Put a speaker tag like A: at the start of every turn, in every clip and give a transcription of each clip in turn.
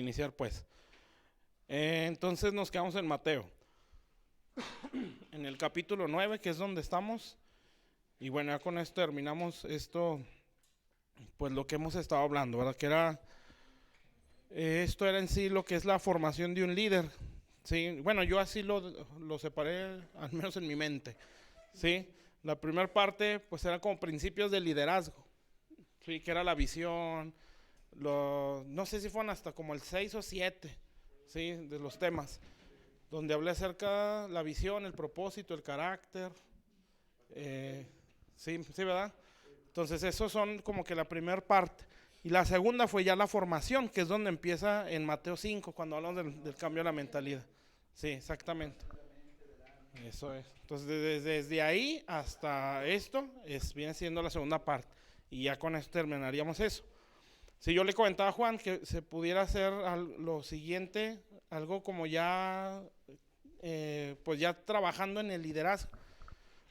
A: iniciar pues. Entonces nos quedamos en Mateo, en el capítulo 9, que es donde estamos. Y bueno, ya con esto terminamos esto, pues lo que hemos estado hablando, ¿verdad? Que era, esto era en sí lo que es la formación de un líder. Sí, bueno, yo así lo separé, al menos en mi mente. Sí, la primera parte pues era como principios de liderazgo. Sí, que era la visión, no sé si fueron hasta como el 6 o 7, sí, de los temas, donde hablé acerca de la visión, el propósito, el carácter, sí, sí, ¿verdad? Entonces esos son como que la primera parte. Y la segunda fue ya la formación, que es donde empieza en Mateo 5, cuando hablamos del cambio de la mentalidad. Sí, exactamente. Eso es. Entonces desde ahí hasta esto viene siendo la segunda parte. Y ya con esto terminaríamos eso. Si yo le comentaba a Juan que se pudiera hacer lo siguiente, algo como ya, pues ya trabajando en el liderazgo.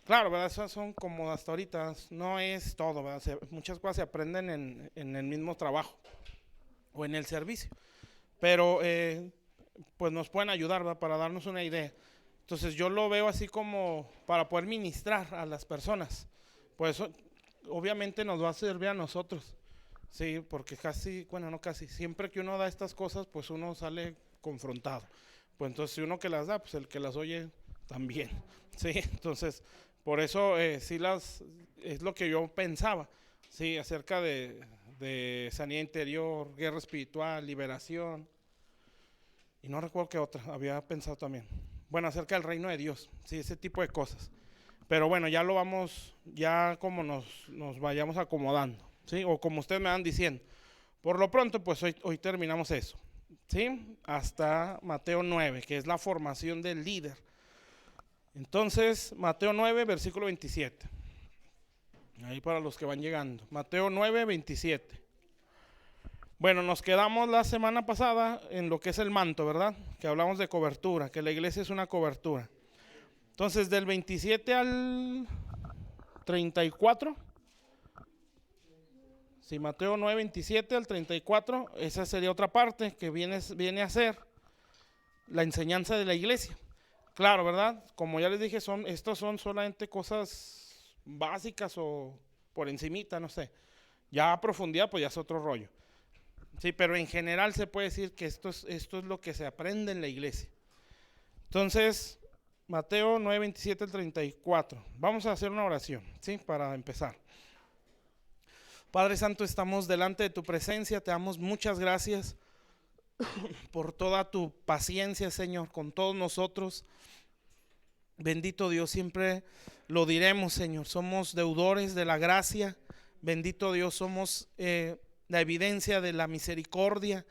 A: Claro, ¿verdad? Esas son como hasta ahorita, no es todo, ¿verdad? Muchas cosas se aprenden en el mismo trabajo o en el servicio. Pero pues nos pueden ayudar, ¿verdad? Para darnos una idea. Entonces yo lo veo así como para poder ministrar a las personas. Pues obviamente nos va a servir a nosotros. Sí, porque casi, bueno, no casi, siempre que uno da estas cosas, pues uno sale confrontado. Pues entonces si uno que las da, pues el que las oye también. Sí, entonces por eso sí es lo que yo pensaba, sí, acerca de sanidad interior, guerra espiritual, liberación. Y no recuerdo qué otra, había pensado también. Bueno, acerca del reino de Dios, sí, ese tipo de cosas. Pero bueno, ya lo vamos, ya como nos vayamos acomodando, ¿sí? O como ustedes me van diciendo. Por lo pronto, pues hoy terminamos eso, ¿sí? Hasta Mateo 9, que es la formación del líder. Entonces, Mateo 9, versículo 27. Ahí para los que van llegando. Mateo 9, 27. Bueno, nos quedamos la semana pasada en lo que es el manto, ¿verdad? Que hablamos de cobertura, que la iglesia es una cobertura. Entonces, del 27 al 34, si Mateo 9, 27 al 34, esa sería otra parte que viene a ser la enseñanza de la iglesia. Claro, ¿verdad? Como ya les dije, estos son solamente cosas básicas o por encimita, no sé. Ya a profundidad, pues ya es otro rollo. Sí, pero en general se puede decir que esto es lo que se aprende en la iglesia. Entonces, Mateo 9, 27 al 34. Vamos a hacer una oración, ¿sí? Para empezar. Padre Santo, estamos delante de tu presencia, te damos muchas gracias por toda tu paciencia, Señor, con todos nosotros. Bendito Dios, siempre lo diremos, Señor, somos deudores de la gracia. Bendito Dios, somos la evidencia de la misericordia,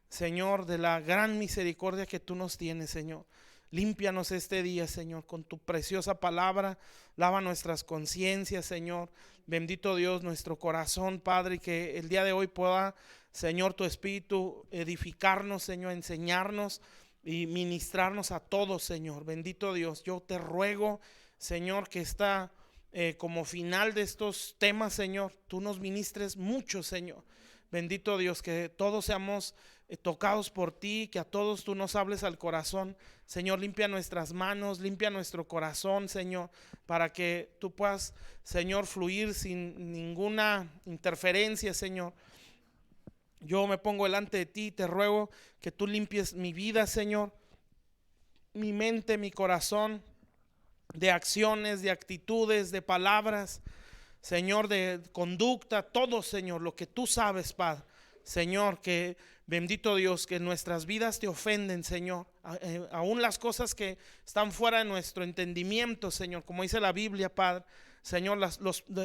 A: Señor, de la gran misericordia que tú nos tienes, Señor. Límpianos este día, Señor, con tu preciosa palabra. Lava nuestras conciencias, Señor. Bendito Dios, nuestro corazón, Padre, que el día de hoy pueda, Señor, tu Espíritu edificarnos, Señor, enseñarnos y ministrarnos a todos, Señor. Bendito Dios, yo te ruego, Señor, que como final de estos temas, Señor, tú nos ministres mucho, Señor. Bendito Dios, que todos seamos tocados por ti, que a todos tú nos hables al corazón. Señor, limpia nuestras manos, limpia nuestro corazón, Señor, para que tú puedas, Señor, fluir sin ninguna interferencia, Señor. Yo me pongo delante de ti y te ruego que tú limpies mi vida, Señor, mi mente, mi corazón, de acciones, de actitudes, de palabras, Señor, de conducta, todo, Señor, lo que tú sabes, Padre. Señor, que bendito Dios, que nuestras vidas te ofenden, Señor, aún las cosas que están fuera de nuestro entendimiento, Señor, como dice la Biblia, Padre. Señor,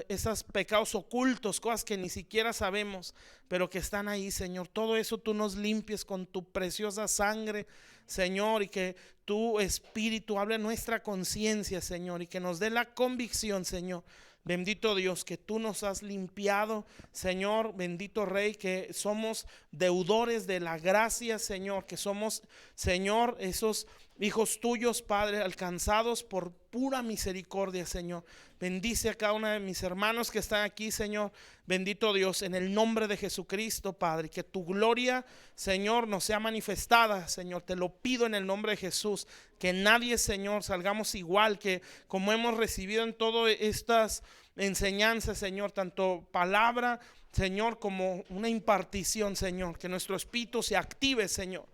A: esos pecados ocultos, cosas que ni siquiera sabemos, pero que están ahí, Señor, todo eso tú nos limpies con tu preciosa sangre, Señor, y que tu Espíritu hable en nuestra conciencia, Señor, y que nos dé la convicción, Señor. Bendito Dios, que tú nos has limpiado, Señor, bendito Rey, que somos deudores de la gracia, Señor, que somos, Señor, esos hijos tuyos, Padre, alcanzados por pura misericordia, Señor. Bendice a cada uno de mis hermanos que están aquí, Señor. Bendito Dios, en el nombre de Jesucristo, Padre, que tu gloria, Señor, nos sea manifestada, Señor. Te lo pido en el nombre de Jesús, que nadie, Señor, salgamos igual que como hemos recibido en todas estas enseñanzas, Señor, tanto palabra, Señor, como una impartición, Señor. Que nuestro espíritu se active, Señor.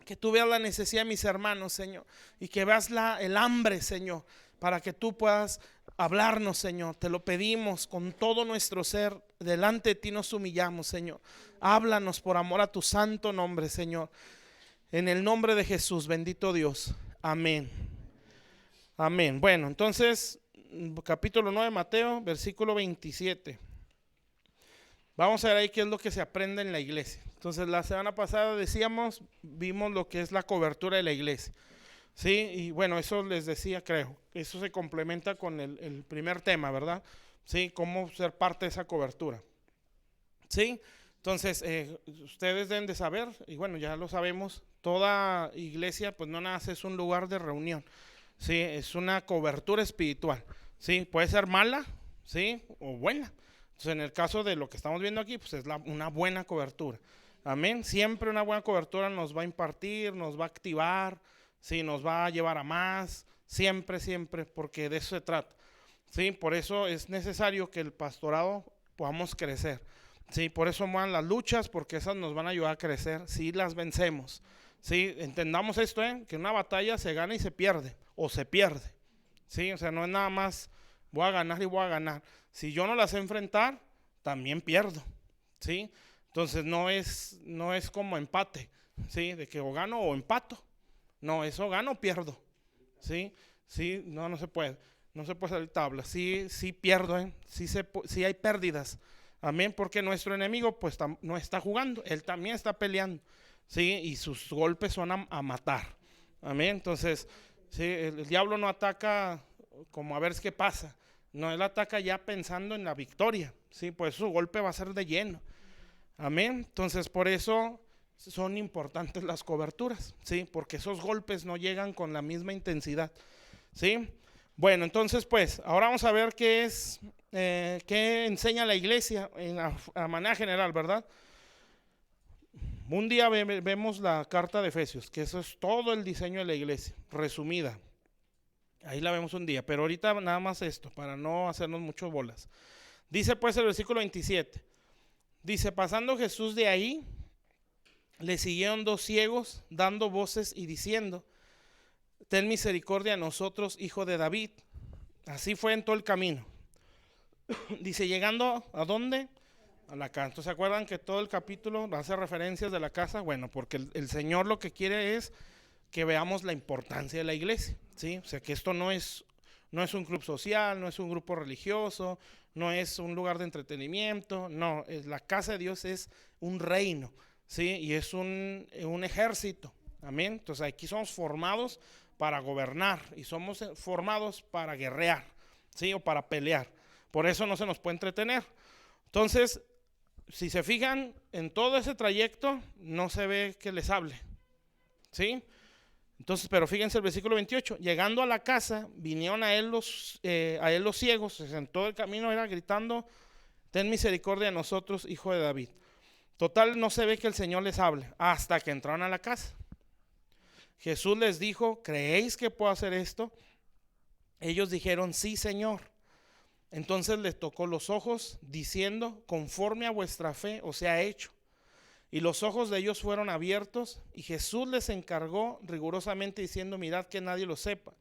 A: Que tú veas la necesidad de mis hermanos, Señor, y que veas el hambre, Señor, para que tú puedas hablarnos, Señor. Te lo pedimos con todo nuestro ser. Delante de ti nos humillamos, Señor. Háblanos por amor a tu santo nombre, Señor. En el nombre de Jesús, bendito Dios. Amén. Amén. Bueno, entonces, capítulo 9 de Mateo, versículo 27. Vamos a ver ahí qué es lo que se aprende en la iglesia. Entonces la semana pasada vimos lo que es la cobertura de la iglesia. Sí, y bueno, eso les decía, creo, eso se complementa con el primer tema, ¿verdad? Sí, cómo ser parte de esa cobertura. Sí, entonces ustedes deben de saber, y bueno, ya lo sabemos, toda iglesia pues no nada más es un lugar de reunión. Sí, es una cobertura espiritual. Sí, puede ser mala, sí, o buena. Entonces, en el caso de lo que estamos viendo aquí, pues es una buena cobertura. Amén. Siempre una buena cobertura nos va a impartir, nos va a activar, sí, nos va a llevar a más. Siempre, siempre, porque de eso se trata. Sí, por eso es necesario que el pastorado podamos crecer. Sí, por eso van las luchas, porque esas nos van a ayudar a crecer si las vencemos. Sí, entendamos esto, que una batalla se gana y se pierde, o se pierde. Sí, o sea, no es nada más voy a ganar y voy a ganar. Si yo no las sé enfrentar, también pierdo. ¿Sí? Entonces no es como empate, ¿sí? De que o gano o empato. No, eso gano o pierdo. ¿Sí? Sí, no se puede. No se puede salir tabla. Sí pierdo, sí hay pérdidas. Amén, porque nuestro enemigo pues no está jugando, él también está peleando. ¿Sí? Y sus golpes son a matar. Amén, entonces, sí, el diablo no ataca como a ver qué pasa. No, él ataca ya pensando en la victoria. Sí, pues su golpe va a ser de lleno. Amén. Entonces, por eso son importantes las coberturas, ¿sí? Porque esos golpes no llegan con la misma intensidad, ¿sí? Bueno, entonces, pues, ahora vamos a ver qué enseña la iglesia a manera general, ¿verdad? Un día vemos la carta de Efesios, que eso es todo el diseño de la iglesia, resumida. Ahí la vemos un día, pero ahorita nada más esto, para no hacernos muchas bolas. Dice pues el versículo 27, dice, pasando Jesús de ahí, le siguieron 2 ciegos, dando voces y diciendo, ten misericordia a nosotros, hijo de David. Así fue en todo el camino. Dice, llegando, ¿a dónde? A la casa. Entonces, ¿se acuerdan que todo el capítulo hace referencias de la casa? Bueno, porque el Señor lo que quiere es que veamos la importancia de la iglesia, ¿sí? O sea, que esto no es un club social, no es un grupo religioso, no es un lugar de entretenimiento, no, la casa de Dios es un reino, ¿sí? Y es un ejército, amén. Entonces aquí somos formados para gobernar y somos formados para guerrear, ¿sí? O para pelear. Por eso no se nos puede entretener. Entonces, si se fijan, en todo ese trayecto no se ve que les hable, ¿sí? Entonces, pero fíjense el versículo 28, llegando a la casa, vinieron a él los ciegos, en todo el camino era gritando, ten misericordia de nosotros, hijo de David. Total, no se ve que el Señor les hable, hasta que entraron a la casa. Jesús les dijo, ¿creéis que puedo hacer esto? Ellos dijeron, sí, Señor. Entonces les tocó los ojos, diciendo, conforme a vuestra fe os sea hecho. Y los ojos de ellos fueron abiertos, y Jesús les encargó rigurosamente diciendo, mirad que nadie lo sepa.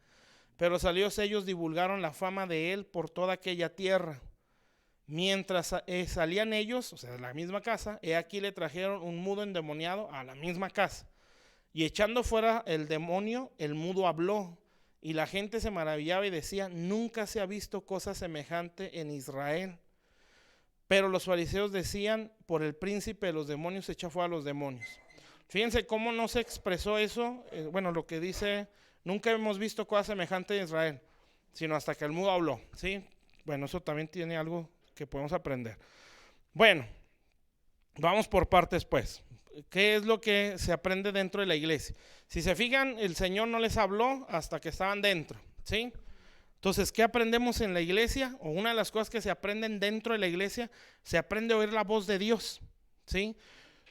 A: Pero salidos ellos divulgaron la fama de él por toda aquella tierra. Mientras salían ellos, o sea, de la misma casa, he aquí le trajeron un mudo endemoniado a la misma casa. Y echando fuera el demonio, el mudo habló. Y la gente se maravillaba y decía, nunca se ha visto cosa semejante en Israel. Pero los fariseos decían, por el príncipe de los demonios echa fuera a los demonios. Fíjense cómo no se expresó eso, bueno, lo que dice, nunca hemos visto cosa semejante en Israel, sino hasta que el mudo habló, ¿sí? Bueno, eso también tiene algo que podemos aprender. Bueno, vamos por partes pues. ¿qué es lo que se aprende dentro de la iglesia? Si se fijan, el Señor no les habló hasta que estaban dentro, ¿sí? Entonces, ¿qué aprendemos en la iglesia? O una de las cosas que se aprenden dentro de la iglesia, se aprende a oír la voz de Dios, ¿sí?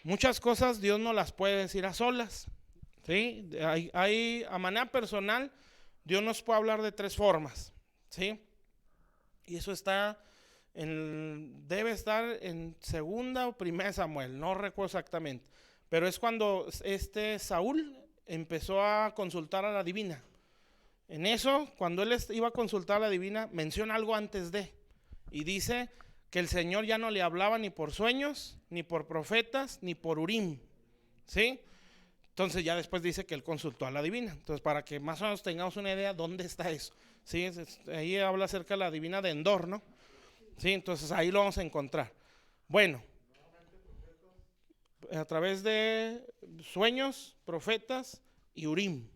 A: Muchas cosas Dios no las puede decir a solas, ¿sí? A manera personal, Dios nos puede hablar de 3 formas, ¿sí? Y eso debe estar en 2 o 1 Samuel, no recuerdo exactamente. Pero es cuando Saúl empezó a consultar a la divina. En eso, cuando él iba a consultar a la divina, menciona algo antes de. Y dice que el Señor ya no le hablaba ni por sueños, ni por profetas, ni por Urim, ¿sí? Entonces ya después dice que él consultó a la divina. Entonces, para que más o menos tengamos una idea dónde está eso, ¿sí? Ahí habla acerca de la divina de Endor, ¿no? Sí, entonces ahí lo vamos a encontrar. Bueno, a través de sueños, profetas y Urim.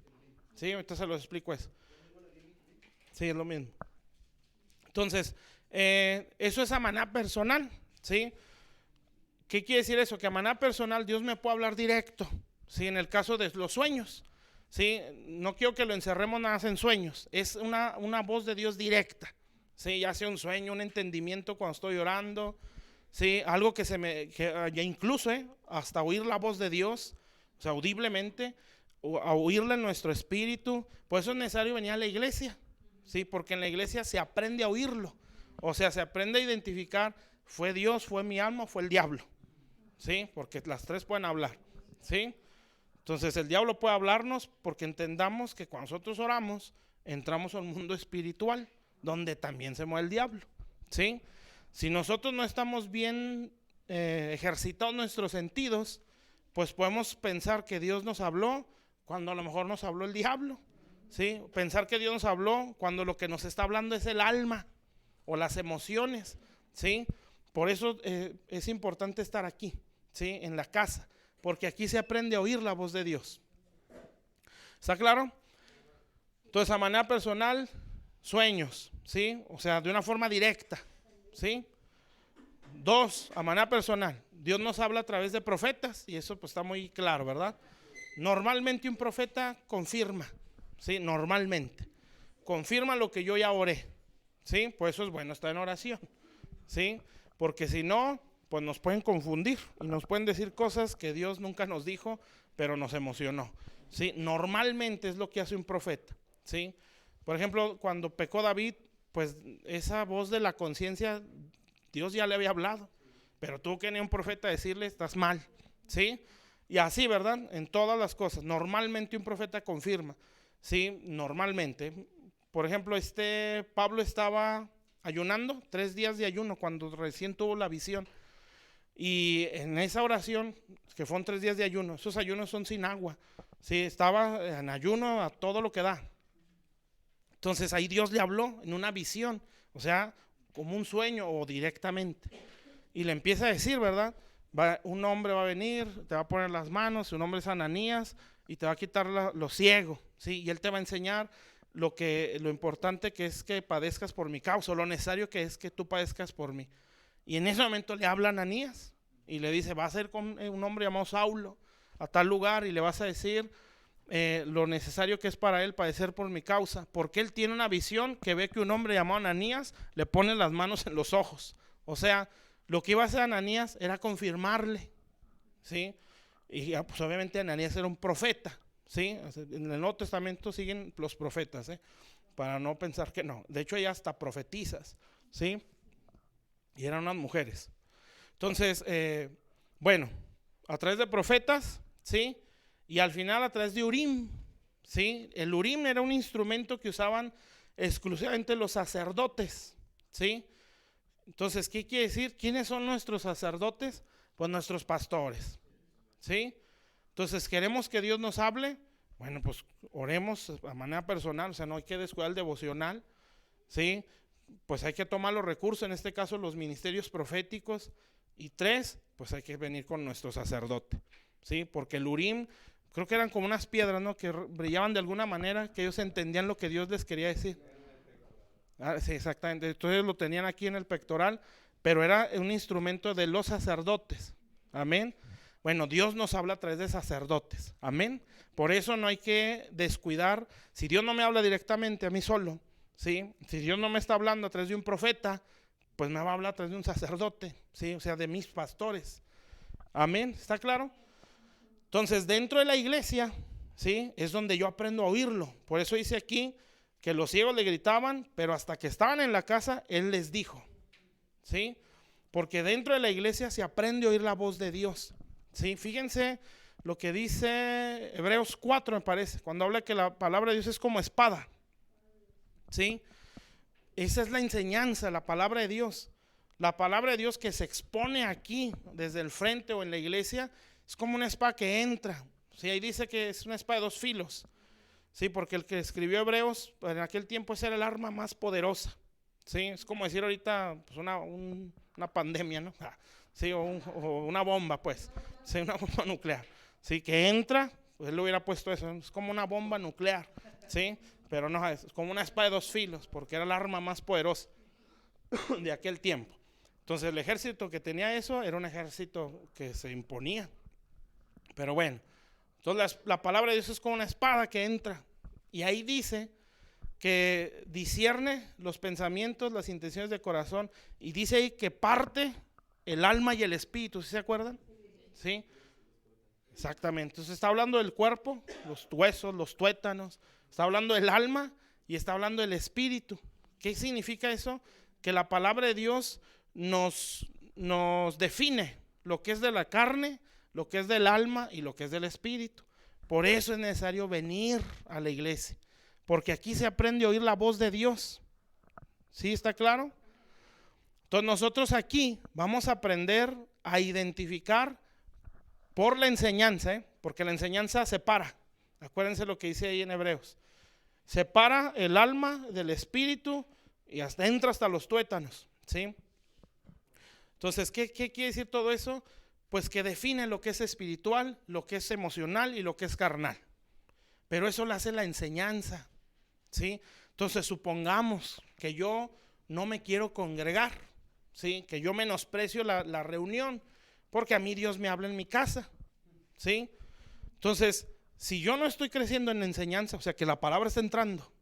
A: Sí, ahorita se lo explico eso. Sí, es lo mismo. Entonces, eso es a maná personal, ¿sí? ¿Qué quiere decir eso? Que a maná personal Dios me puede hablar directo, ¿sí? En el caso de los sueños, ¿sí? No quiero que lo encerremos nada más en sueños. Es una voz de Dios directa, ¿sí? Ya sea un sueño, un entendimiento cuando estoy orando, ¿sí? Algo que ya incluso, hasta oír la voz de Dios, o sea, audiblemente, a oírla en nuestro espíritu. Por eso es necesario venir a la iglesia, ¿sí? Porque en la iglesia se aprende a oírlo. O sea, se aprende a identificar, fue Dios, fue mi alma, fue el diablo, ¿sí? Porque las 3 pueden hablar, ¿sí? Entonces el diablo puede hablarnos porque entendamos que cuando nosotros oramos, entramos a un mundo espiritual donde también se mueve el diablo, ¿sí? Si nosotros no estamos bien ejercitados nuestros sentidos, pues podemos pensar que Dios nos habló cuando a lo mejor nos habló el diablo, ¿sí? Pensar que Dios nos habló cuando lo que nos está hablando es el alma o las emociones, ¿sí? Por eso es importante estar aquí, ¿sí? En la casa, porque aquí se aprende a oír la voz de Dios. ¿Está claro? Entonces, a manera personal, sueños, ¿sí? O sea, de una forma directa, ¿sí? 2, a manera personal, Dios nos habla a través de profetas, y eso pues está muy claro, ¿verdad? Normalmente un profeta confirma, ¿sí? Normalmente confirma lo que yo ya oré, ¿sí? Por eso es bueno estar en oración, ¿sí? Porque si no, pues nos pueden confundir y nos pueden decir cosas que Dios nunca nos dijo, pero nos emocionó, ¿sí? Normalmente es lo que hace un profeta, ¿sí? Por ejemplo, cuando pecó David, pues esa voz de la conciencia, Dios ya le había hablado, pero tuvo que venir un profeta a decirle, estás mal, ¿sí? Y así, ¿verdad? En todas las cosas. Normalmente un profeta confirma, ¿sí? Normalmente. Por ejemplo, Pablo estaba ayunando, 3 días de ayuno cuando recién tuvo la visión. Y en esa oración, que fueron 3 días de ayuno, esos ayunos son sin agua, ¿sí? Estaba en ayuno a todo lo que da. Entonces ahí Dios le habló en una visión, o sea, como un sueño o directamente. Y le empieza a decir, ¿verdad? Un hombre va a venir, te va a poner las manos, su nombre es Ananías, y te va a quitar lo ciego, ¿sí? Y él te va a enseñar lo importante que es que padezcas por mi causa, lo necesario que es que tú padezcas por mí. Y en ese momento le habla a Ananías y le dice, va a ser con un hombre llamado Saulo a tal lugar y le vas a decir lo necesario que es para él padecer por mi causa, porque él tiene una visión que ve que un hombre llamado Ananías le pone las manos en los ojos. O sea, lo que iba a hacer Ananías era confirmarle, ¿sí? Y pues obviamente Ananías era un profeta, ¿sí? En el Nuevo Testamento siguen los profetas, para no pensar que no. De hecho, hay hasta profetizas, ¿sí? Y eran unas mujeres. Entonces, bueno, a través de profetas, ¿sí? Y al final a través de Urim, ¿sí? El Urim era un instrumento que usaban exclusivamente los sacerdotes, ¿sí? Entonces, ¿qué quiere decir? ¿Quiénes son nuestros sacerdotes? Pues nuestros pastores, ¿sí? Entonces, ¿queremos que Dios nos hable? Bueno, pues oremos a manera personal, o sea, no hay que descuidar el devocional, ¿sí? Pues hay que tomar los recursos, en este caso los ministerios proféticos. Y 3, pues hay que venir con nuestro sacerdote, ¿sí? Porque el Urim, creo que eran como unas piedras, ¿no? Que brillaban de alguna manera, que ellos entendían lo que Dios les quería decir. Sí, exactamente. Entonces lo tenían aquí en el pectoral, pero era un instrumento de los sacerdotes. Amén. Bueno, Dios nos habla a través de sacerdotes, amén. Por eso no hay que descuidar, si Dios no me habla directamente a mí solo, ¿sí? Si Dios no me está hablando a través de un profeta, pues me va a hablar a través de un sacerdote, ¿sí? O sea, de mis pastores, amén, ¿está claro? Entonces, dentro de la iglesia, ¿sí? Es donde yo aprendo a oírlo. Por eso dice aquí que los ciegos le gritaban, pero hasta que estaban en la casa, Él les dijo, ¿sí? Porque dentro de la iglesia se aprende a oír la voz de Dios, ¿sí? Fíjense lo que dice Hebreos 4, me parece, cuando habla que la palabra de Dios es como espada, ¿sí? Esa es la enseñanza, la palabra de Dios. La palabra de Dios que se expone aquí, desde el frente o en la iglesia, es como una espada que entra. Sí, ahí dice que es una espada de dos filos. Sí, porque el que escribió Hebreos, en aquel tiempo esa era el arma más poderosa. Sí, es como decir ahorita pues una pandemia, ¿no? Sí, o una bomba, pues. Sí, una bomba nuclear. Sí, que entra, pues él le hubiera puesto eso, es como una bomba nuclear. Sí, pero no, es como una espada de dos filos, porque era el arma más poderosa de aquel tiempo. Entonces el ejército que tenía eso era un ejército que se imponía. Pero bueno, entonces la palabra de Dios es como una espada que entra. Y ahí dice que discierne los pensamientos, las intenciones del corazón. Y dice ahí que parte el alma y el espíritu, ¿sí se acuerdan? Sí, exactamente. Entonces está hablando del cuerpo, los huesos, los tuétanos. Está hablando del alma y está hablando del espíritu. ¿Qué significa eso? Que la palabra de Dios nos define lo que es de la carne, lo que es del alma y lo que es del espíritu. Por eso es necesario venir a la iglesia, porque aquí se aprende a oír la voz de Dios. ¿Sí está claro? Entonces nosotros aquí vamos a aprender a identificar por la enseñanza, porque la enseñanza separa. Acuérdense lo que dice ahí en Hebreos. Separa el alma del espíritu y entra hasta los tuétanos, ¿sí? Entonces, ¿qué quiere decir todo eso? Pues que define lo que es espiritual, lo que es emocional y lo que es carnal. Pero eso lo hace la enseñanza, ¿sí? Entonces, supongamos que yo no me quiero congregar, ¿sí? Que yo menosprecio la reunión, porque a mí Dios me habla en mi casa, ¿sí? Entonces, si yo no estoy creciendo en la enseñanza, o sea, que la palabra está entrando,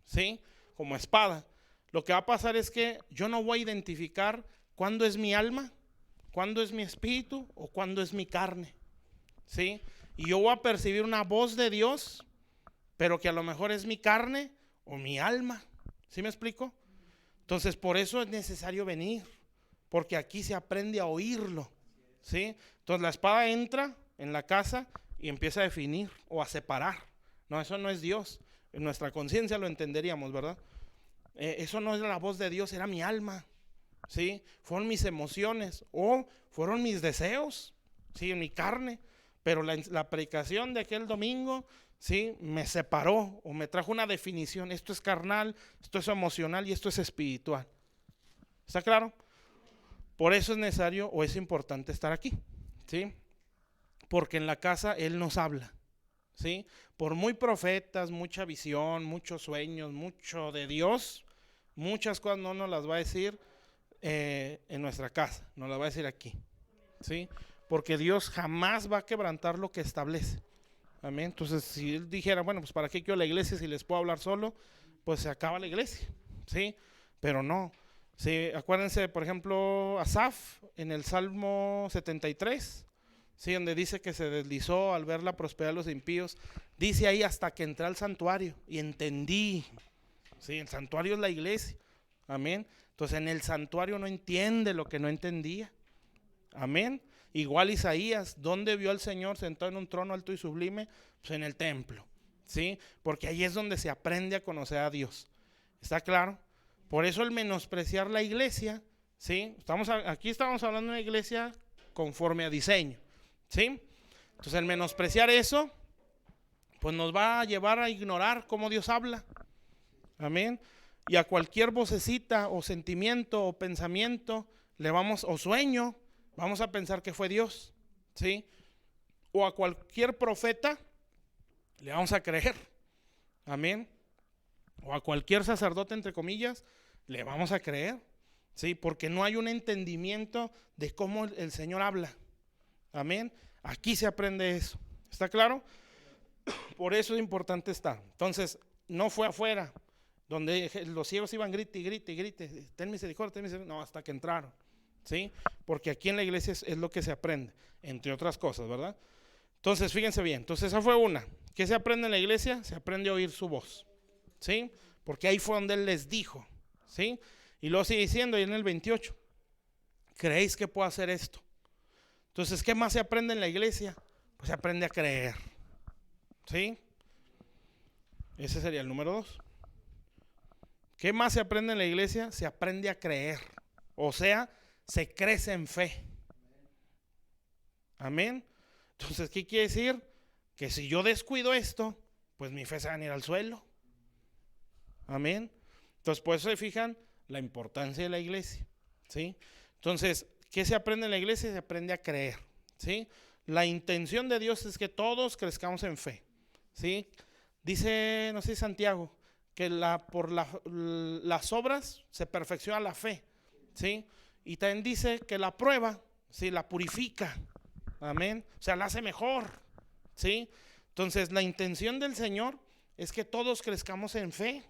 A: ¿sí? Como espada, lo que va a pasar es que yo no voy a identificar cuándo es mi alma, cuándo es mi espíritu o cuándo es mi carne, ¿sí? Y yo voy a percibir una voz de Dios, pero que a lo mejor es mi carne o mi alma, ¿sí me explico? Entonces por eso es necesario venir, porque aquí se aprende a oírlo, ¿sí? Entonces la espada entra en la casa y empieza a definir o a separar. No, eso no es Dios. En nuestra conciencia lo entenderíamos, ¿verdad? Eso no es la voz de Dios, era mi alma, ¿sí? Fueron mis emociones o fueron mis deseos, ¿sí? Mi carne. Pero la predicación de aquel domingo, ¿sí? Me separó o me trajo una definición. Esto es carnal, esto es emocional y esto es espiritual. ¿Está claro? Por eso es necesario o es importante estar aquí, ¿sí? Porque en la casa Él nos habla, ¿sí? Por muy profetas, mucha visión, muchos sueños, mucho de Dios, muchas cosas no nos las va a decir en nuestra casa, nos las va a decir aquí, ¿sí? Porque Dios jamás va a quebrantar lo que establece. Amén. Entonces, si Él dijera, bueno, pues para qué quiero la iglesia si les puedo hablar solo, pues se acaba la iglesia, ¿sí? Pero no. Sí, acuérdense, por ejemplo, Asaf en el Salmo 73, sí, donde dice que se deslizó al ver la prosperidad de los impíos. Dice ahí hasta que entré al santuario y entendí. Sí, el santuario es la iglesia. Amén. Entonces en el santuario no entiende lo que no entendía. Amén. Igual Isaías, ¿dónde vio al Señor sentado en un trono alto y sublime? Pues en el templo, ¿sí? Porque ahí es donde se aprende a conocer a Dios. ¿Está claro? Por eso el menospreciar la iglesia, ¿sí? Aquí estamos hablando de una iglesia conforme a diseño, ¿sí? Entonces el menospreciar eso, pues nos va a llevar a ignorar cómo Dios habla. Amén. Y a cualquier vocecita o sentimiento o pensamiento o sueño, vamos a pensar que fue Dios, ¿sí? O a cualquier profeta le vamos a creer. Amén. O a cualquier sacerdote, entre comillas, le vamos a creer, ¿sí? Porque no hay un entendimiento de cómo el Señor habla. Amén. Aquí se aprende eso. ¿Está claro? Por eso es importante estar. Entonces, no fue afuera, donde los ciegos iban grite y grite y grite, ten misericordia, ten misericordia. No, hasta que entraron, ¿sí? Porque aquí en la iglesia es lo que se aprende, entre otras cosas, ¿verdad? Entonces, fíjense bien. Entonces, esa fue una. ¿Qué se aprende en la iglesia? Se aprende a oír su voz, ¿sí? Porque ahí fue donde Él les dijo, ¿sí? Y luego sigue diciendo, y en el 28, ¿creéis que puedo hacer esto? Entonces, ¿qué más se aprende en la iglesia? Pues se aprende a creer, ¿sí? Ese sería el número 2. ¿Qué más se aprende en la iglesia? Se aprende a creer. O sea, se crece en fe. Amén. Entonces, ¿qué quiere decir? Que si yo descuido esto, pues mi fe se va a ir al suelo. Amén. Entonces, por eso se fijan la importancia de la iglesia, ¿sí? Entonces, ¿qué se aprende en la iglesia? Se aprende a creer, ¿sí? La intención de Dios es que todos crezcamos en fe, ¿sí? Dice, no sé, Santiago, que por las obras se perfecciona la fe, ¿sí? Y también dice que la prueba, ¿sí?, la purifica, amén, o sea, la hace mejor, ¿sí? Entonces, la intención del Señor es que todos crezcamos en fe,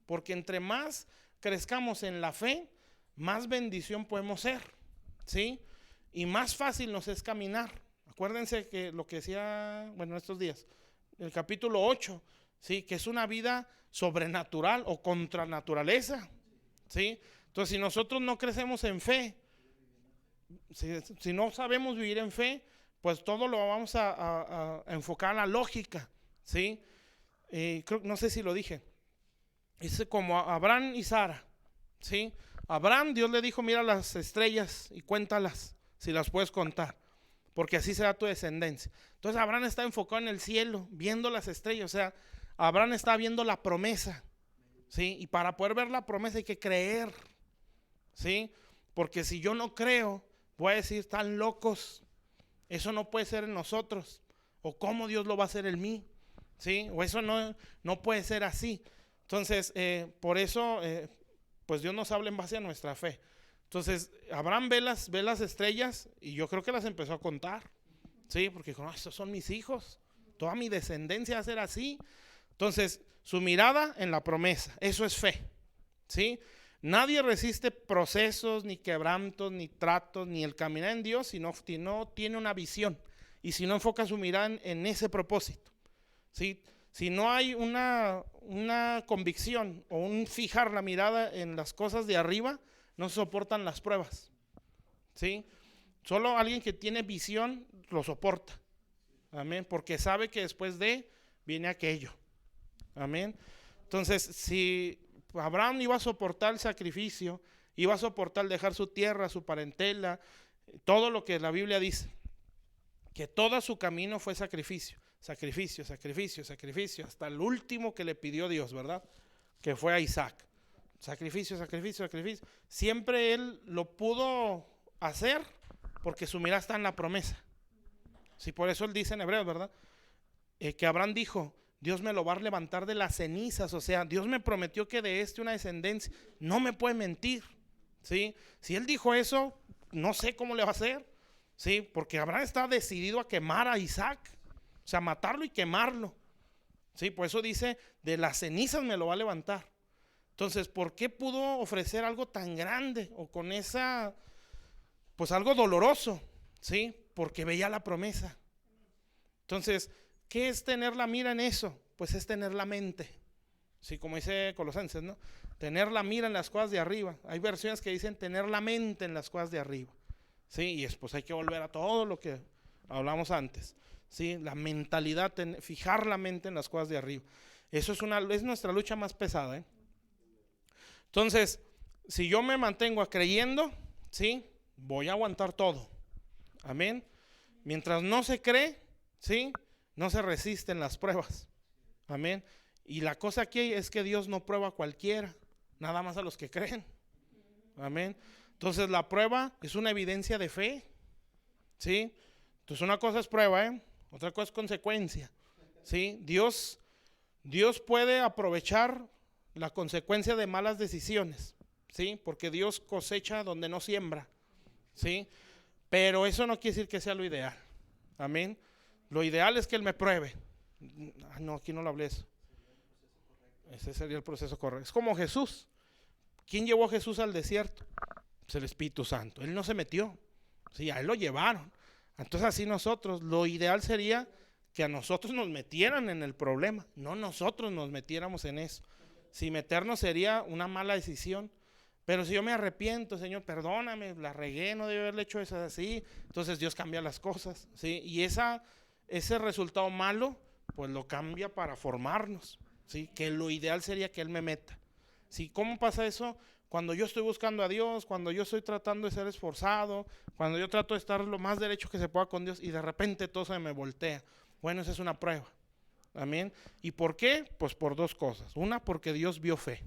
A: porque entre más crezcamos en la fe, más bendición podemos ser, ¿sí? Y más fácil nos es caminar. Acuérdense que lo que decía, bueno, estos días, el capítulo 8, ¿sí?, que es una vida sobrenatural o contra naturaleza, ¿sí? Entonces, si nosotros no crecemos en fe, si no sabemos vivir en fe, pues todo lo vamos a enfocar a la lógica, ¿sí? No sé si lo dije, es como Abraham y Sara, ¿sí? Abraham, Dios le dijo, mira las estrellas y cuéntalas, si las puedes contar, porque así será tu descendencia. Entonces Abraham está enfocado en el cielo, viendo las estrellas, o sea, Abraham está viendo la promesa, ¿sí? Y para poder ver la promesa hay que creer, ¿sí? Porque si yo no creo, voy a decir, están locos, eso no puede ser en nosotros, o cómo Dios lo va a hacer en mí, ¿sí? O eso no puede ser así. Entonces, por eso, pues Dios nos habla en base a nuestra fe. Entonces, Abraham ve las estrellas y yo creo que las empezó a contar, ¿sí? Porque dijo, no, estos son mis hijos, toda mi descendencia va a ser así. Entonces, su mirada en la promesa, eso es fe, ¿sí? Nadie resiste procesos, ni quebrantos, ni tratos, ni el caminar en Dios si no tiene una visión y si no enfoca su mirada en ese propósito, ¿sí? Si no hay una convicción o un fijar la mirada en las cosas de arriba, no se soportan las pruebas, ¿sí? Solo alguien que tiene visión lo soporta, amén, porque sabe que después viene aquello, amén. Entonces, si Abraham iba a soportar el sacrificio, iba a soportar dejar su tierra, su parentela, todo lo que la Biblia dice, que todo su camino fue sacrificio, sacrificio, sacrificio, sacrificio, hasta el último que le pidió Dios, ¿verdad? Que fue a Isaac. Sacrificio, sacrificio, sacrificio. Siempre él lo pudo hacer porque su mirada está en la promesa. Sí, por eso él dice en Hebreos, ¿verdad? Que Abraham dijo, Dios me lo va a levantar de las cenizas, o sea, Dios me prometió que de una descendencia, no me puede mentir, ¿sí? Si él dijo eso, no sé cómo le va a hacer, ¿sí? Porque Abraham está decidido a quemar a Isaac, o sea, matarlo y quemarlo, ¿sí? Por eso dice, de las cenizas me lo va a levantar. Entonces, ¿por qué pudo ofrecer algo tan grande o con esa, pues algo doloroso, ¿sí? Porque veía la promesa. Entonces, ¿qué es tener la mira en eso? Pues es tener la mente, ¿sí? Como dice Colosenses, ¿no? Tener la mira en las cosas de arriba. Hay versiones que dicen tener la mente en las cosas de arriba, ¿sí? Y después hay que volver a todo lo que hablamos antes, ¿sí? La mentalidad, fijar la mente en las cosas de arriba. Eso es nuestra lucha más pesada, ¿eh? Entonces, si yo me mantengo creyendo, ¿sí? Voy a aguantar todo. Amén. Mientras no se cree, ¿sí? No se resisten las pruebas. Amén. Y la cosa aquí es que Dios no prueba a cualquiera, nada más a los que creen. Amén. Entonces la prueba es una evidencia de fe, ¿sí? Entonces una cosa es prueba, otra cosa es consecuencia, ¿sí? Dios puede aprovechar la consecuencia de malas decisiones, ¿sí? Porque Dios cosecha donde no siembra, ¿sí? Pero eso no quiere decir que sea lo ideal, Amén. Lo ideal es que Él me pruebe. No, aquí no lo hablé eso. Ese sería el proceso correcto. Es como Jesús. ¿Quién llevó a Jesús al desierto? Es el Espíritu Santo. Él no se metió. Sí, a Él lo llevaron. Entonces así nosotros, lo ideal sería que a nosotros nos metieran en el problema, no nosotros nos metiéramos en eso. Si meternos sería una mala decisión. Pero si yo me arrepiento, Señor, perdóname, la regué, no debí haberle hecho eso así, entonces Dios cambia las cosas, ¿sí? Y ese resultado malo, pues lo cambia para formarnos, ¿sí? Que lo ideal sería que Él me meta. ¿Sí? ¿Cómo pasa eso? Cuando yo estoy buscando a Dios, cuando yo estoy tratando de ser esforzado, cuando yo trato de estar lo más derecho que se pueda con Dios y de repente todo se me voltea. Bueno, esa es una prueba. Amén. ¿Y por qué? Pues por dos cosas. Una, porque Dios vio fe.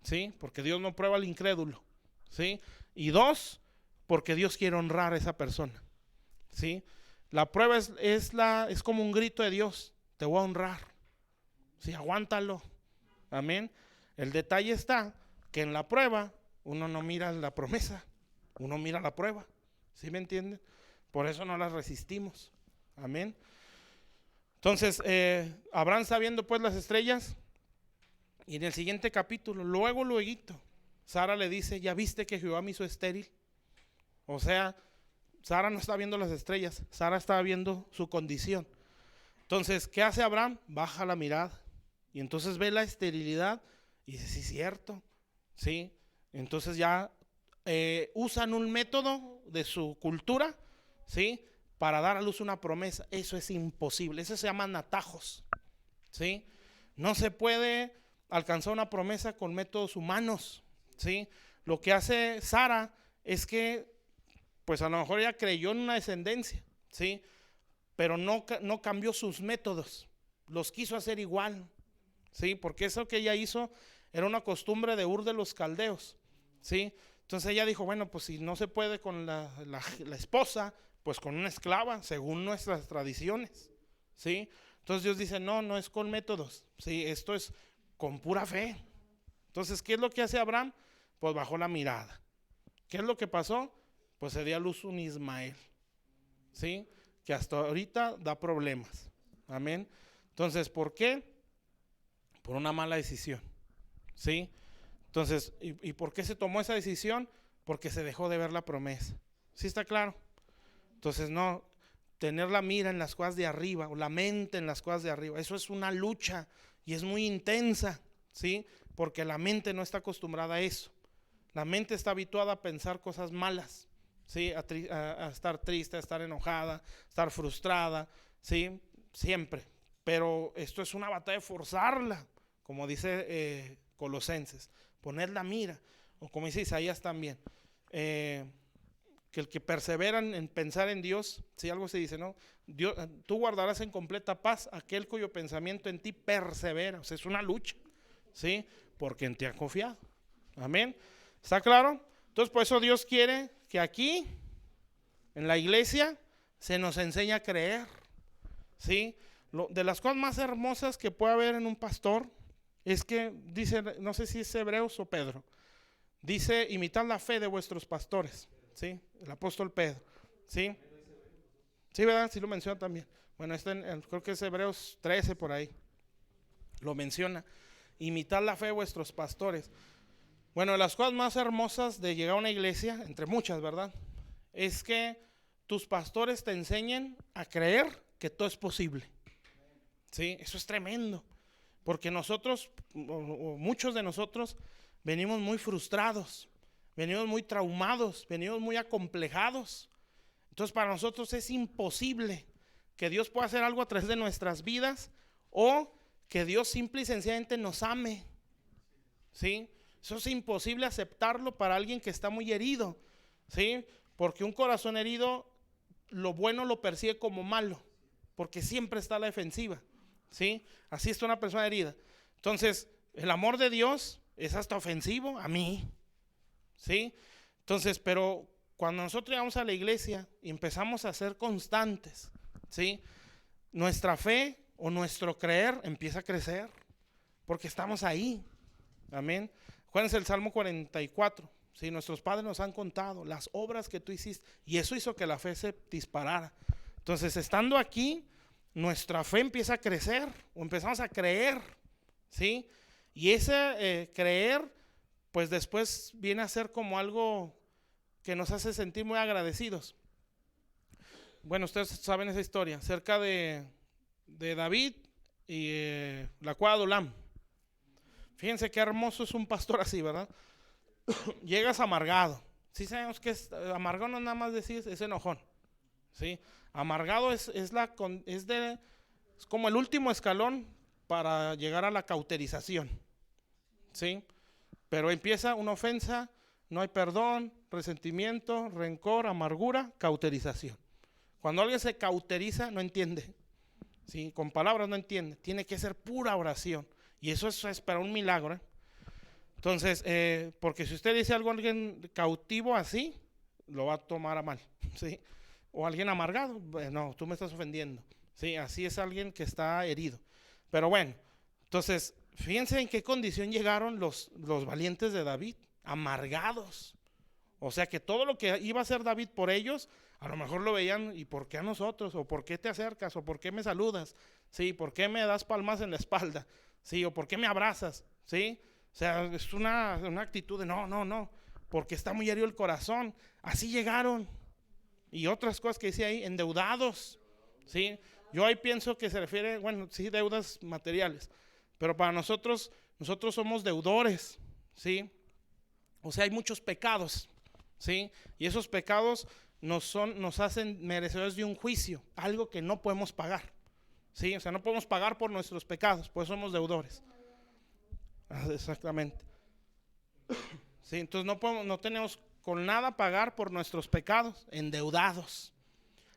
A: ¿Sí? Porque Dios no prueba al incrédulo, ¿sí? Y dos, porque Dios quiere honrar a esa persona, ¿sí? La prueba es como un grito de Dios, te voy a honrar, ¿sí? Aguántalo, amén. El detalle está que en la prueba uno no mira la promesa, uno mira la prueba, ¿sí me entienden? Por eso no las resistimos, amén. Entonces, Abraham está viendo pues las estrellas. Y en el siguiente capítulo, luego, Sara le dice, ¿ya viste que Jehová me hizo estéril? O sea, Sara no está viendo las estrellas, Sara está viendo su condición. Entonces, ¿qué hace Abraham? Baja la mirada. Y entonces ve la esterilidad y dice, sí, es cierto. ¿Sí? Entonces ya usan un método de su cultura, ¿sí? Para dar a luz una promesa. Eso es imposible, eso se llaman atajos, ¿sí? No se puede alcanzar una promesa con métodos humanos, ¿sí? Lo que hace Sara es que, pues a lo mejor ella creyó en una descendencia, ¿sí? Pero no cambió sus métodos, los quiso hacer igual, ¿sí? Porque eso que ella hizo era una costumbre de Ur de los Caldeos, ¿sí? Entonces ella dijo, bueno, pues si no se puede con la esposa, pues con una esclava, según nuestras tradiciones, ¿sí? Entonces Dios dice, no es con métodos, ¿sí? Esto es con pura fe. Entonces, ¿qué es lo que hace Abraham? Pues bajó la mirada. ¿Qué es lo que pasó? Pues se dio a luz un Ismael, ¿sí? Que hasta ahorita da problemas. Amén. Entonces, ¿por qué? Por una mala decisión, ¿sí? Entonces, ¿y por qué se tomó esa decisión? Porque se dejó de ver la promesa. ¿Sí está claro? Entonces, no, tener la mira en las cosas de arriba o la mente en las cosas de arriba, eso es una lucha y es muy intensa, ¿sí? Porque la mente no está acostumbrada a eso. La mente está habituada a pensar cosas malas, ¿sí? A estar triste, a estar enojada, a estar frustrada, ¿sí? Siempre. Pero esto es una batalla de forzarla, como dice Colosenses, poner la mira, o como dice Isaías también, que el que perseveran en pensar en Dios, si algo se dice, ¿no? Dios, tú guardarás en completa paz aquel cuyo pensamiento en ti persevera. O sea, es una lucha, ¿sí? Porque en ti ha confiado. Amén. ¿Está claro? Entonces, por eso Dios quiere que aquí, en la iglesia, se nos enseñe a creer, ¿sí? De las cosas más hermosas que puede haber en un pastor es que dice, no sé si es Hebreos o Pedro, dice, imitad la fe de vuestros pastores, ¿sí? El apóstol Pedro, ¿sí? Sí, ¿verdad? Sí lo menciona también. Bueno, creo que es Hebreos 13 por ahí. Lo menciona. Imitad la fe de vuestros pastores. Bueno, las cosas más hermosas de llegar a una iglesia, entre muchas, ¿verdad? Es que tus pastores te enseñen a creer que todo es posible. ¿Sí? Eso es tremendo. Porque nosotros, o muchos de nosotros, venimos muy frustrados, venimos muy traumados, venimos muy acomplejados. Entonces para nosotros es imposible que Dios pueda hacer algo a través de nuestras vidas o que Dios simple y sencillamente nos ame, ¿sí? Eso es imposible aceptarlo para alguien que está muy herido, ¿sí? Porque un corazón herido, lo bueno lo percibe como malo, porque siempre está a la defensiva, ¿sí? Así está una persona herida. Entonces, el amor de Dios es hasta ofensivo a mí, ¿sí? Entonces, pero cuando nosotros llegamos a la iglesia y empezamos a ser constantes, ¿sí? Nuestra fe o nuestro creer empieza a crecer, porque estamos ahí. Amén. Acuérdense el Salmo 44. ¿Sí? Nuestros padres nos han contado las obras que tú hiciste, y eso hizo que la fe se disparara. Entonces, estando aquí, nuestra fe empieza a crecer o empezamos a creer, ¿sí? Y ese creer, pues después viene a ser como algo que nos hace sentir muy agradecidos. Bueno, ustedes saben esa historia acerca de David y la cueva de Adulam. Fíjense qué hermoso es un pastor así, ¿verdad? Llegas amargado. Sí sabemos que amargado no nada más decir es enojón, ¿sí? Amargado es como el último escalón para llegar a la cauterización, ¿sí? Pero empieza una ofensa, no hay perdón, resentimiento, rencor, amargura, cauterización. Cuando alguien se cauteriza, no entiende, ¿sí? Con palabras no entiende, tiene que ser pura oración. Y eso es para un milagro, ¿eh? Entonces, porque si usted dice algo a alguien cautivo así, lo va a tomar a mal, ¿sí? O alguien amargado, no, tú me estás ofendiendo, ¿sí? Así es alguien que está herido. Pero bueno, entonces, fíjense en qué condición llegaron los valientes de David, amargados. O sea que todo lo que iba a hacer David por ellos, a lo mejor lo veían, ¿y por qué a nosotros? ¿O por qué te acercas? ¿O por qué me saludas? ¿Sí? ¿Por qué me das palmas en la espalda? ¿Sí? ¿O por qué me abrazas? ¿Sí? O sea, es una actitud de no, porque está muy herido el corazón. Así llegaron. Y otras cosas que dice ahí, endeudados, ¿sí? Yo ahí pienso que se refiere, bueno, sí, deudas materiales, pero para nosotros somos deudores, ¿sí? O sea, hay muchos pecados, ¿sí? Y esos pecados nos hacen merecedores de un juicio, algo que no podemos pagar, ¿sí? O sea, no podemos pagar por nuestros pecados, pues somos deudores. Exactamente. Sí, entonces no tenemos con nada pagar por nuestros pecados, endeudados,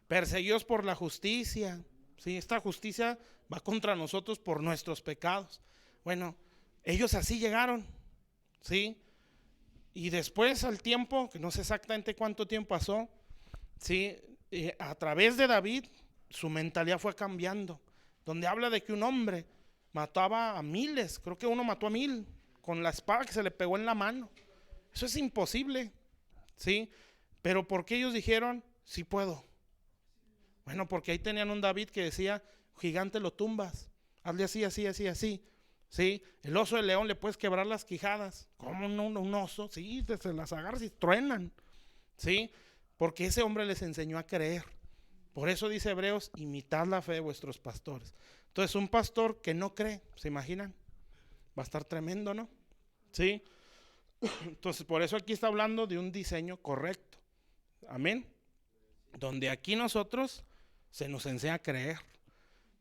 A: perseguidos por la justicia, ¿sí? Esta justicia va contra nosotros por nuestros pecados. Bueno, ellos así llegaron, ¿sí? Y después al tiempo, que no sé exactamente cuánto tiempo pasó, ¿sí? A través de David, su mentalidad fue cambiando, donde habla de que un hombre mataba a miles, creo que uno mató a 1000 con la espada que se le pegó en la mano. Eso es imposible, ¿sí? Pero ¿por qué ellos dijeron, sí puedo? Bueno, porque ahí tenían un David que decía, gigante lo tumbas, hazle así, así, así, así, ¿sí? El oso de león le puedes quebrar las quijadas. ¿Cómo no, un oso? Sí, se las agarras y truenan, ¿sí? Porque ese hombre les enseñó a creer. Por eso dice Hebreos, imitad la fe de vuestros pastores. Entonces un pastor que no cree, ¿se imaginan? Va a estar tremendo, ¿no? ¿Sí? Entonces por eso aquí está hablando de un diseño correcto. Amén. Donde aquí nosotros se nos enseña a creer.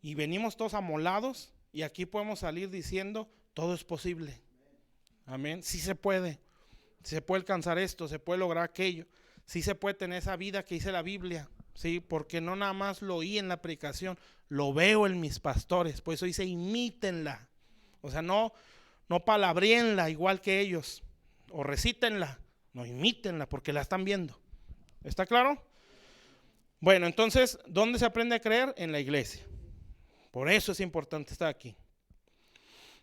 A: Y venimos todos amolados y aquí podemos salir diciendo, todo es posible. Amén. Sí se puede. Se puede alcanzar esto, se puede lograr aquello. Sí se puede tener esa vida que dice la Biblia. Sí, porque no nada más lo oí en la predicación, lo veo en mis pastores. Por eso dice, imítenla. O sea, no palabríenla igual que ellos. O recítenla. No, imítenla porque la están viendo. ¿Está claro? Bueno, entonces, ¿dónde se aprende a creer? En la iglesia. Por eso es importante estar aquí.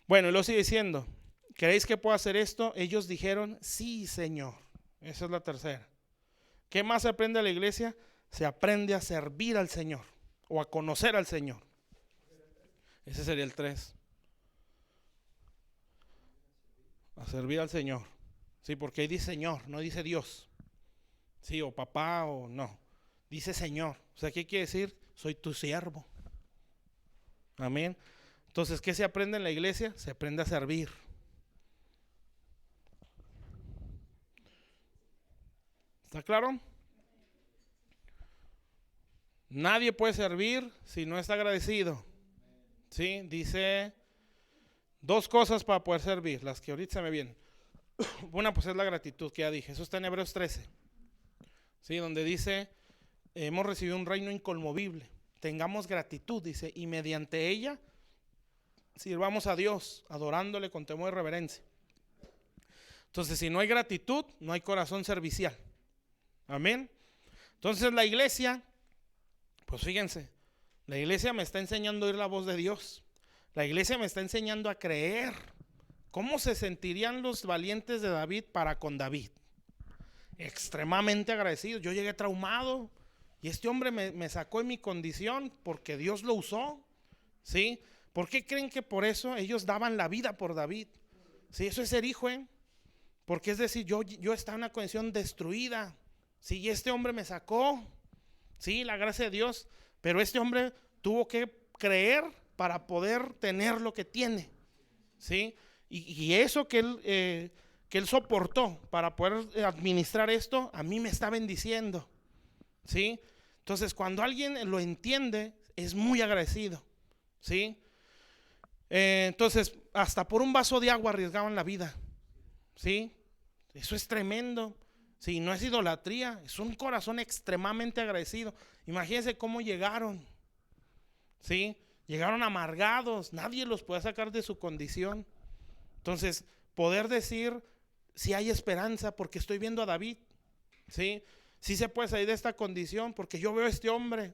A: Bueno, y lo sigue diciendo, ¿queréis que pueda hacer esto? Ellos dijeron, sí, Señor. Esa es la tercera. ¿Qué más se aprende a la iglesia? Se aprende a servir al Señor o a conocer al Señor. Ese sería el 3. A servir al Señor. Sí, porque ahí dice Señor, no dice Dios. Sí, o papá o no. Dice Señor. O sea, ¿qué quiere decir? Soy tu siervo. Amén. Entonces, ¿qué se aprende en la iglesia? Se aprende a servir. ¿Está claro? Nadie puede servir si no está agradecido. ¿Sí? Dice 2 cosas para poder servir, las que ahorita se me vienen. Una, pues es la gratitud que ya dije. Eso está en Hebreos 13. ¿Sí? Donde dice, hemos recibido un reino inconmovible. Tengamos gratitud, dice, y mediante ella sirvamos a Dios, adorándole con temor y reverencia. Entonces, si no hay gratitud, no hay corazón servicial. Amén. Entonces, la iglesia, pues fíjense, la iglesia me está enseñando a oír la voz de Dios. La iglesia me está enseñando a creer. ¿Cómo se sentirían los valientes de David para con David? Extremadamente agradecidos. Yo llegué traumado. Y este hombre me sacó en mi condición porque Dios lo usó, ¿sí? ¿Por qué creen que por eso ellos daban la vida por David? Sí, eso es ser hijo, ¿eh? Porque es decir, yo estaba en una condición destruida, ¿sí? Y este hombre me sacó, sí, la gracia de Dios, pero este hombre tuvo que creer para poder tener lo que tiene, ¿sí? Y eso que él soportó para poder administrar esto, a mí me está bendiciendo, ¿sí? Entonces, cuando alguien lo entiende, es muy agradecido, ¿sí? Entonces, hasta por un vaso de agua arriesgaban la vida, ¿sí? Eso es tremendo. Sí, no es idolatría, es un corazón extremadamente agradecido. Imagínense cómo llegaron, ¿sí? Llegaron amargados, nadie los puede sacar de su condición. Entonces, poder decir si hay esperanza, porque estoy viendo a David, ¿sí? Sí se puede salir de esta condición, porque yo veo a este hombre,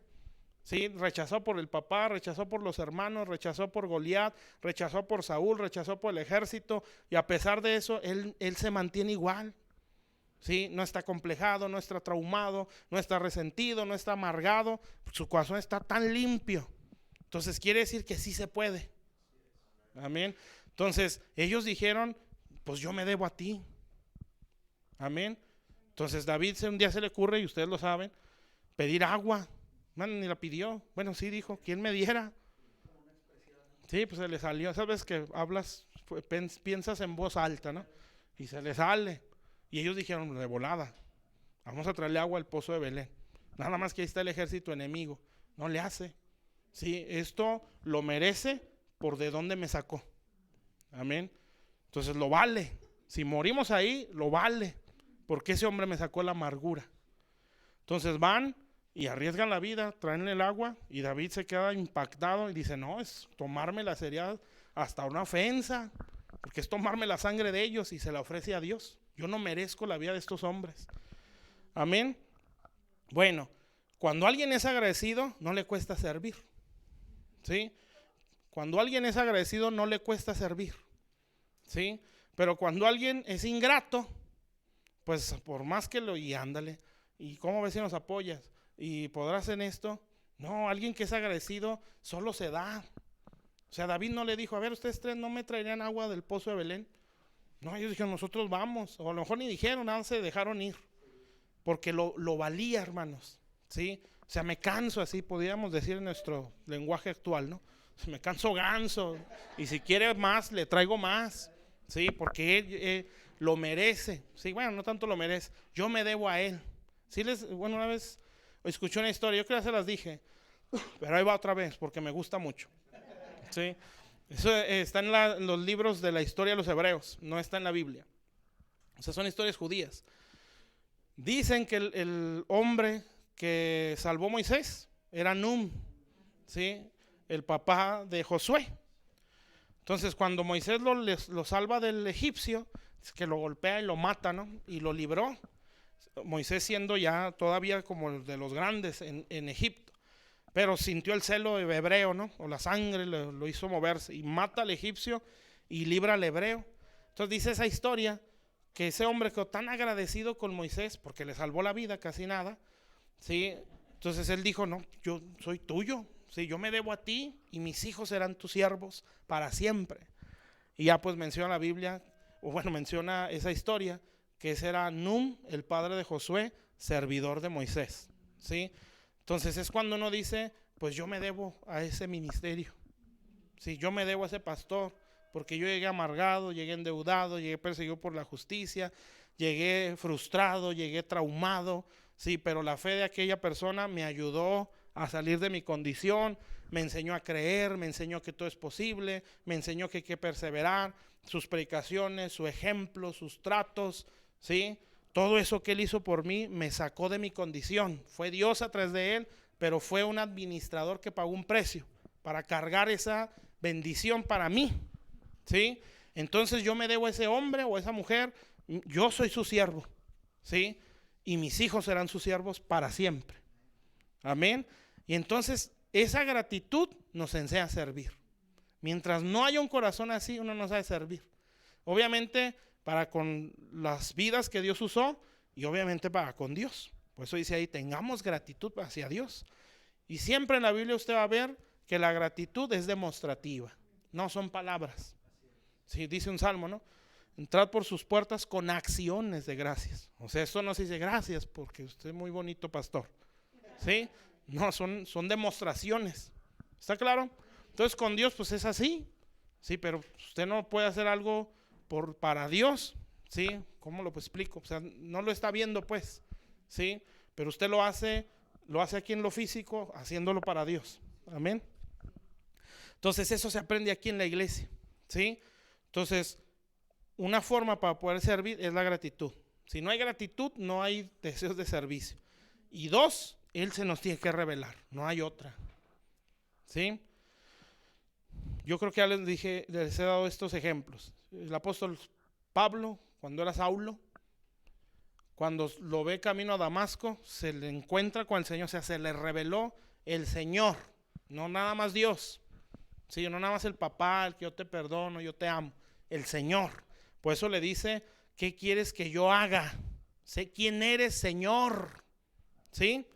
A: ¿sí? Rechazó por el papá, rechazó por los hermanos, rechazó por Goliat, rechazó por Saúl, rechazó por el ejército, y a pesar de eso, él se mantiene igual, ¿sí? No está complejado, no está traumado, no está resentido, no está amargado, su corazón está tan limpio. Entonces quiere decir que sí se puede. Amén. Entonces ellos dijeron, pues yo me debo a ti. Amén. Entonces David un día se le ocurre, y ustedes lo saben, pedir agua. Man, ni la pidió. Bueno, sí dijo, ¿quién me diera? Sí, pues se le salió. Sabes que hablas, piensas en voz alta, ¿no? Y se le sale. Y ellos dijeron, de volada, vamos a traerle agua al pozo de Belén. Nada más que ahí está el ejército enemigo. No le hace. Sí, esto lo merece por de dónde me sacó. Amén. Entonces lo vale. Si morimos ahí, lo vale. Porque ese hombre me sacó la amargura. Entonces van y arriesgan la vida, traen el agua, y David se queda impactado y dice, no, es tomármela sería hasta una ofensa, porque es tomarme la sangre de ellos, y se la ofrece a Dios. Yo no merezco la vida de estos hombres. Amén. Bueno, cuando alguien es agradecido, no le cuesta servir, ¿sí? Cuando alguien es agradecido, no le cuesta servir, ¿sí? Pero cuando alguien es ingrato, pues por más que y ándale, y cómo ves si nos apoyas, y podrás en esto. No, alguien que es agradecido solo se da. O sea, David no le dijo, a ver, ustedes tres no me traerían agua del pozo de Belén. No, ellos dijeron, nosotros vamos. O a lo mejor ni dijeron, nada, se dejaron ir. Porque lo valía, hermanos, ¿sí? O sea, me canso, así podríamos decir en nuestro lenguaje actual, ¿no? Me canso ganso, y si quiere más, le traigo más, ¿sí? Porque él lo merece, ¿sí? Bueno, no tanto lo merece, yo me debo a él. ¿Sí? Bueno, una vez escuché una historia, yo creo que se las dije, pero ahí va otra vez, porque me gusta mucho, ¿sí? Eso está en los libros de la historia de los hebreos, no está en la Biblia. O sea, son historias judías. Dicen que el hombre que salvó a Moisés era Num, ¿sí? El papá de Josué. Entonces, cuando Moisés lo salva del egipcio, es que lo golpea y lo mata, ¿no? Y lo libró. Moisés siendo ya todavía como el de los grandes en Egipto, pero sintió el celo hebreo, ¿no? O la sangre lo hizo moverse, y mata al egipcio y libra al hebreo. Entonces dice esa historia que ese hombre quedó tan agradecido con Moisés porque le salvó la vida, casi nada, ¿sí? Entonces él dijo, no, yo soy tuyo, ¿sí? Yo me debo a ti, y mis hijos serán tus siervos para siempre. Y ya pues menciona la Biblia, o bueno, menciona esa historia, que ese era Num, el padre de Josué, servidor de Moisés, ¿sí? Entonces es cuando uno dice, pues yo me debo a ese ministerio, ¿sí? Yo me debo a ese pastor, porque yo llegué amargado, llegué endeudado, llegué perseguido por la justicia, llegué frustrado, llegué traumado, sí, pero la fe de aquella persona me ayudó a salir de mi condición, me enseñó a creer, me enseñó que todo es posible, me enseñó que hay que perseverar, sus predicaciones, su ejemplo, sus tratos, ¿sí? Todo eso que él hizo por mí me sacó de mi condición. Fue Dios a través de él, pero fue un administrador que pagó un precio para cargar esa bendición para mí, ¿sí? Entonces yo me debo a ese hombre o a esa mujer, yo soy su siervo, ¿sí? Y mis hijos serán sus siervos para siempre. Amén. Y entonces esa gratitud nos enseña a servir. Mientras no haya un corazón así, uno no sabe servir. Obviamente para con las vidas que Dios usó, y obviamente para con Dios, Por eso dice ahí, tengamos gratitud hacia Dios. Y siempre en la Biblia usted va a ver que la gratitud es demostrativa, no son palabras. Sí, dice un salmo, ¿no? Entrad por sus puertas con acciones de gracias. O sea, esto no se dice gracias porque usted es muy bonito pastor. ¿Sí? No, son demostraciones. ¿Está claro? Entonces con Dios pues es así. Sí, pero usted no puede hacer algo para Dios. ¿Sí? ¿Cómo lo explico? O sea, no lo está viendo pues. ¿Sí? Pero usted lo hace aquí en lo físico, haciéndolo para Dios. Amén. Entonces eso se aprende aquí en la iglesia. ¿Sí? Entonces, una forma para poder servir es la gratitud. Si no hay gratitud, no hay deseos de servicio. Y dos, Él se nos tiene que revelar, no hay otra. ¿Sí? Yo creo que ya les he dado estos ejemplos. El apóstol Pablo, cuando era Saulo, cuando lo ve camino a Damasco, se le encuentra con el Señor, o sea, se le reveló el Señor, no nada más Dios. Sí, no nada más el papá, el que yo te perdono, yo te amo, el Señor. Por eso le dice, ¿qué quieres que yo haga? Sé quién eres, Señor. ¿Sí?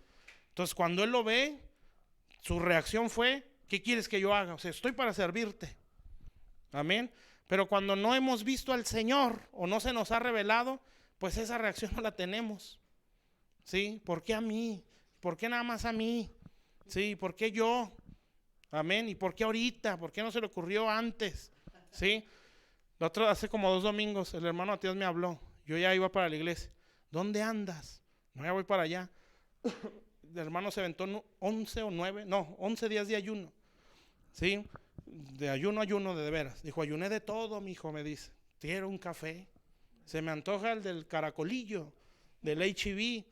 A: Entonces cuando él lo ve, su reacción fue, ¿qué quieres que yo haga? O sea, estoy para servirte. Amén. Pero cuando no hemos visto al Señor o no se nos ha revelado, pues esa reacción no la tenemos. ¿Sí? ¿Por qué a mí? ¿Por qué nada más a mí? ¿Sí? ¿Por qué yo? Amén. ¿Y por qué ahorita? ¿Por qué no se le ocurrió antes? ¿Sí? Hace como 2 domingos el hermano Matías me habló. Yo ya iba para la iglesia. ¿Dónde andas? No, ya voy para allá. El hermano se aventó 11 días de ayuno. ¿Sí? De ayuno de veras. Dijo, ayuné de todo, mi hijo, me dice. Quiero un café. Se me antoja el del caracolillo, del H-E-B.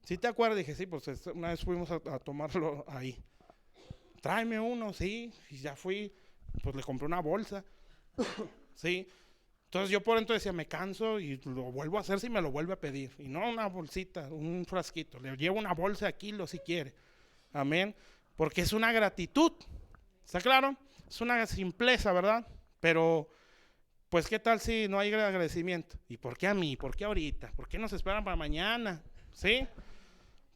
A: ¿Sí te acuerdas? Dije, sí, pues una vez fuimos a tomarlo ahí. Tráeme uno, sí. Y ya fui, pues le compré una bolsa. Sí. Entonces yo por dentro decía, me canso y lo vuelvo a hacer si me lo vuelve a pedir. Y no una bolsita, un frasquito. Le llevo una bolsa de kilo si quiere. Amén. Porque es una gratitud. ¿Está claro? Es una simpleza, ¿verdad? Pero, pues, ¿qué tal si no hay agradecimiento? ¿Y por qué a mí? ¿Por qué ahorita? ¿Por qué nos esperan para mañana? ¿Sí?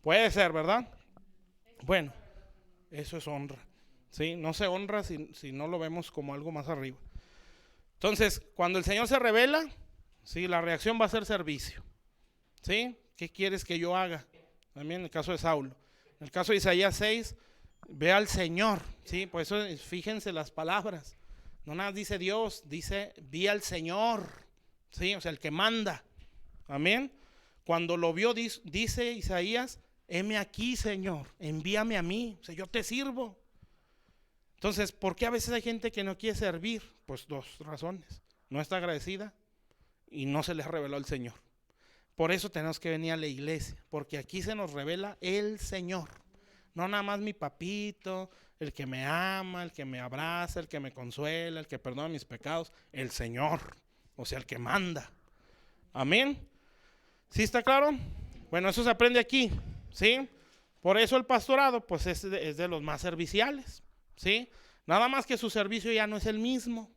A: Puede ser, ¿verdad? Bueno, eso es honra. ¿Sí? No se honra si no lo vemos como algo más arriba. Entonces, cuando el Señor se revela, ¿sí? La reacción va a ser servicio. ¿Sí? ¿Qué quieres que yo haga? También en el caso de Saulo. En el caso de Isaías 6, ve al Señor. ¿Sí? Por eso fíjense las palabras. No nada dice Dios, dice vi al Señor. ¿Sí? O sea, el que manda. Amén. Cuando lo vio, dice Isaías, heme aquí, Señor, envíame a mí. O sea, yo te sirvo. Entonces, ¿por qué a veces hay gente que no quiere servir? Pues 2 razones. No está agradecida y no se les reveló el Señor. Por eso tenemos que venir a la iglesia, porque aquí se nos revela el Señor. No nada más mi papito, el que me ama, el que me abraza, el que me consuela, el que perdona mis pecados. El Señor, o sea, el que manda. Amén. ¿Sí está claro? Bueno, eso se aprende aquí, ¿sí? Por eso el pastorado, pues es de los más serviciales. ¿Sí? Nada más que su servicio ya no es el mismo.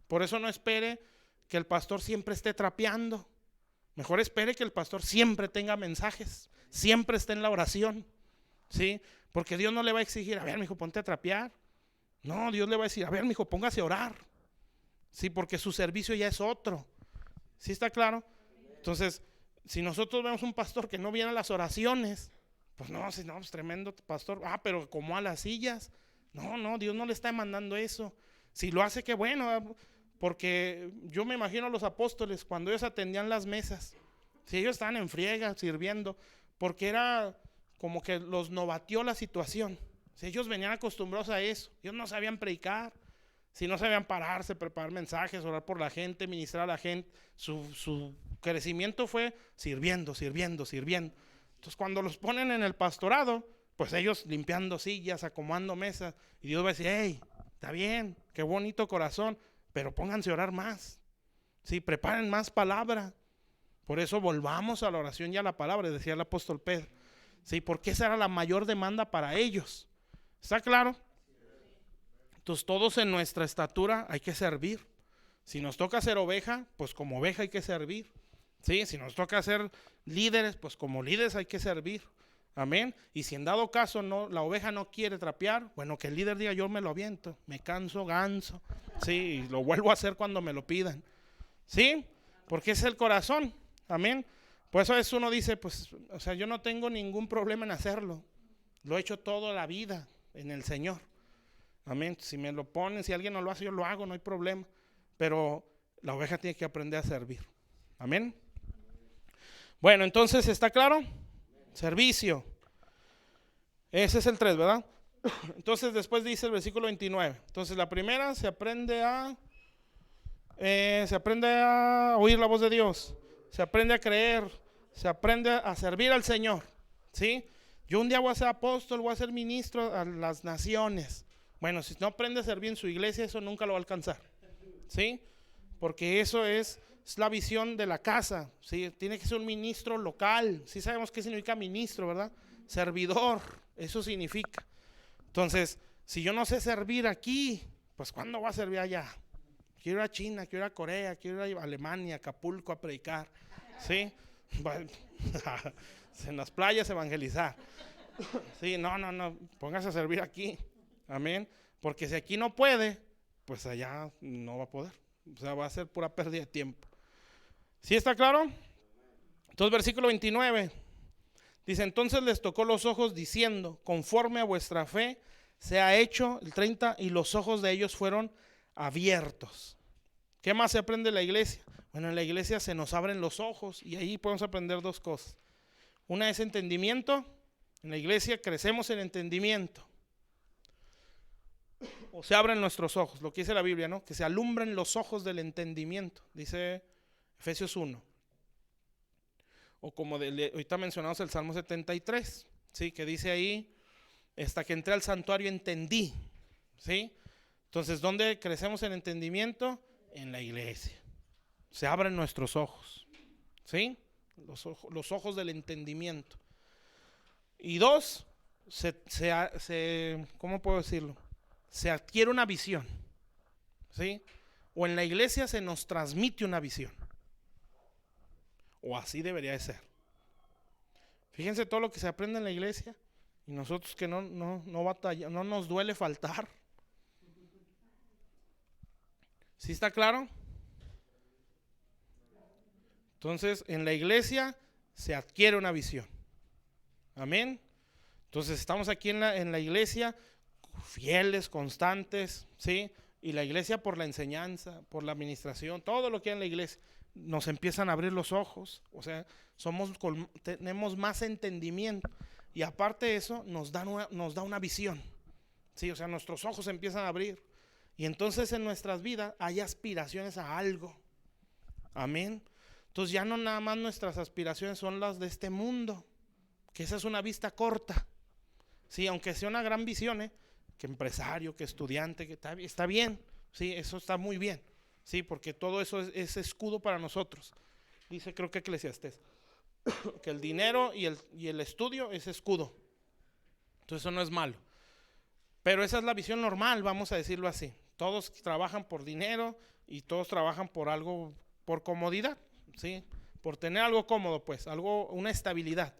A: Por eso no espere que el pastor siempre esté trapeando. Mejor espere que el pastor siempre tenga mensajes, siempre esté en la oración. ¿Sí? Porque Dios no le va a exigir, a ver, mijo, ponte a trapear. No, Dios le va a decir, a ver, mijo, póngase a orar. Sí, porque su servicio ya es otro. ¿Sí está claro? Entonces, si nosotros vemos un pastor que no viene a las oraciones, pues no, pues tremendo pastor. Pero como a las sillas. No, Dios no le está mandando eso. Si lo hace, qué bueno, porque yo me imagino a los apóstoles cuando ellos atendían las mesas, si ellos estaban en friega sirviendo, porque era como que los novateó la situación. Si ellos venían acostumbrados a eso, ellos no sabían predicar, si no sabían pararse, preparar mensajes, orar por la gente, ministrar a la gente, su crecimiento fue sirviendo. Entonces cuando los ponen en el pastorado, pues ellos limpiando sillas, acomodando mesas, y Dios va a decir, hey, está bien, qué bonito corazón, pero pónganse a orar más. Sí, preparen más palabra. Por eso volvamos a la oración y a la palabra, decía el apóstol Pedro. Sí, porque esa era la mayor demanda para ellos. ¿Está claro? Entonces todos en nuestra estatura hay que servir. Si nos toca ser oveja, pues como oveja hay que servir. ¿sí? Si nos toca ser líderes, pues como líderes hay que servir. Amén. Y si en dado caso la oveja no quiere trapear, bueno, que el líder diga: yo me lo aviento, me canso, ganso, sí, y lo vuelvo a hacer cuando me lo pidan, ¿sí? Porque es el corazón. Amén. Por eso es uno dice, pues, o sea, yo no tengo ningún problema en hacerlo. Lo he hecho toda la vida en el Señor. Amén. Si me lo ponen, si alguien no lo hace, yo lo hago, no hay problema. Pero la oveja tiene que aprender a servir. Amén. Bueno, entonces, ¿está claro? Servicio. Ese es el 3, ¿verdad? Entonces después dice el versículo 29. Entonces la primera se aprende a oír la voz de Dios. Se aprende a creer. Se aprende a servir al Señor. ¿Sí? Yo un día voy a ser apóstol, voy a ser ministro a las naciones. Bueno, si no aprende a servir en su iglesia, eso nunca lo va a alcanzar. ¿Sí? Porque eso es la visión de la casa, ¿sí? Tiene que ser un ministro local. Sí sabemos qué significa ministro, ¿verdad? Servidor, eso significa. Entonces, si yo no sé servir aquí, pues ¿cuándo voy a servir allá? Quiero ir a China, quiero ir a Corea, quiero ir a Alemania, Acapulco a predicar, ¿sí? En las playas evangelizar. Sí, no, póngase a servir aquí. Amén. Porque si aquí no puede, pues allá no va a poder. O sea, va a ser pura pérdida de tiempo. ¿Sí está claro? Entonces, versículo 29 dice: entonces les tocó los ojos diciendo: conforme a vuestra fe se ha hecho. El 30, y los ojos de ellos fueron abiertos. ¿Qué más se aprende en la iglesia? Bueno, en la iglesia se nos abren los ojos y ahí podemos aprender dos cosas. Una es entendimiento. En la iglesia crecemos en entendimiento. O se abren nuestros ojos, lo que dice la Biblia, ¿no? Que se alumbren los ojos del entendimiento, dice Efesios 1. O como ahorita mencionamos el Salmo 73, ¿sí? Que dice ahí: hasta que entré al santuario entendí, ¿sí? Entonces, ¿dónde crecemos en entendimiento? En la iglesia. Se abren nuestros ojos, ¿sí? Los ojos del entendimiento. Y dos, ¿cómo puedo decirlo? Se adquiere una visión, ¿sí? O en la iglesia se nos transmite una visión. O así debería de ser. Fíjense todo lo que se aprende en la iglesia y nosotros que no batallamos, no nos duele faltar. ¿Sí está claro? Entonces, en la iglesia se adquiere una visión. Amén. Entonces, estamos aquí en la iglesia, fieles, constantes, ¿sí? Y la iglesia, por la enseñanza, por la administración, todo lo que hay en la iglesia, nos empiezan a abrir los ojos. O sea, tenemos más entendimiento. Y aparte de eso, nos da una visión, ¿sí? O sea, nuestros ojos se empiezan a abrir. Y entonces en nuestras vidas hay aspiraciones a algo. Amén. Entonces ya no nada más nuestras aspiraciones son las de este mundo, que esa es una vista corta. Sí, aunque sea una gran visión, que empresario, que estudiante, que está bien. Sí, eso está muy bien. Sí, porque todo eso es escudo para nosotros. Dice, creo que Eclesiastés, que el dinero y el estudio es escudo. Entonces eso no es malo. Pero esa es la visión normal, vamos a decirlo así. Todos trabajan por dinero y todos trabajan por algo, por comodidad, ¿sí? Por tener algo cómodo, pues, una estabilidad.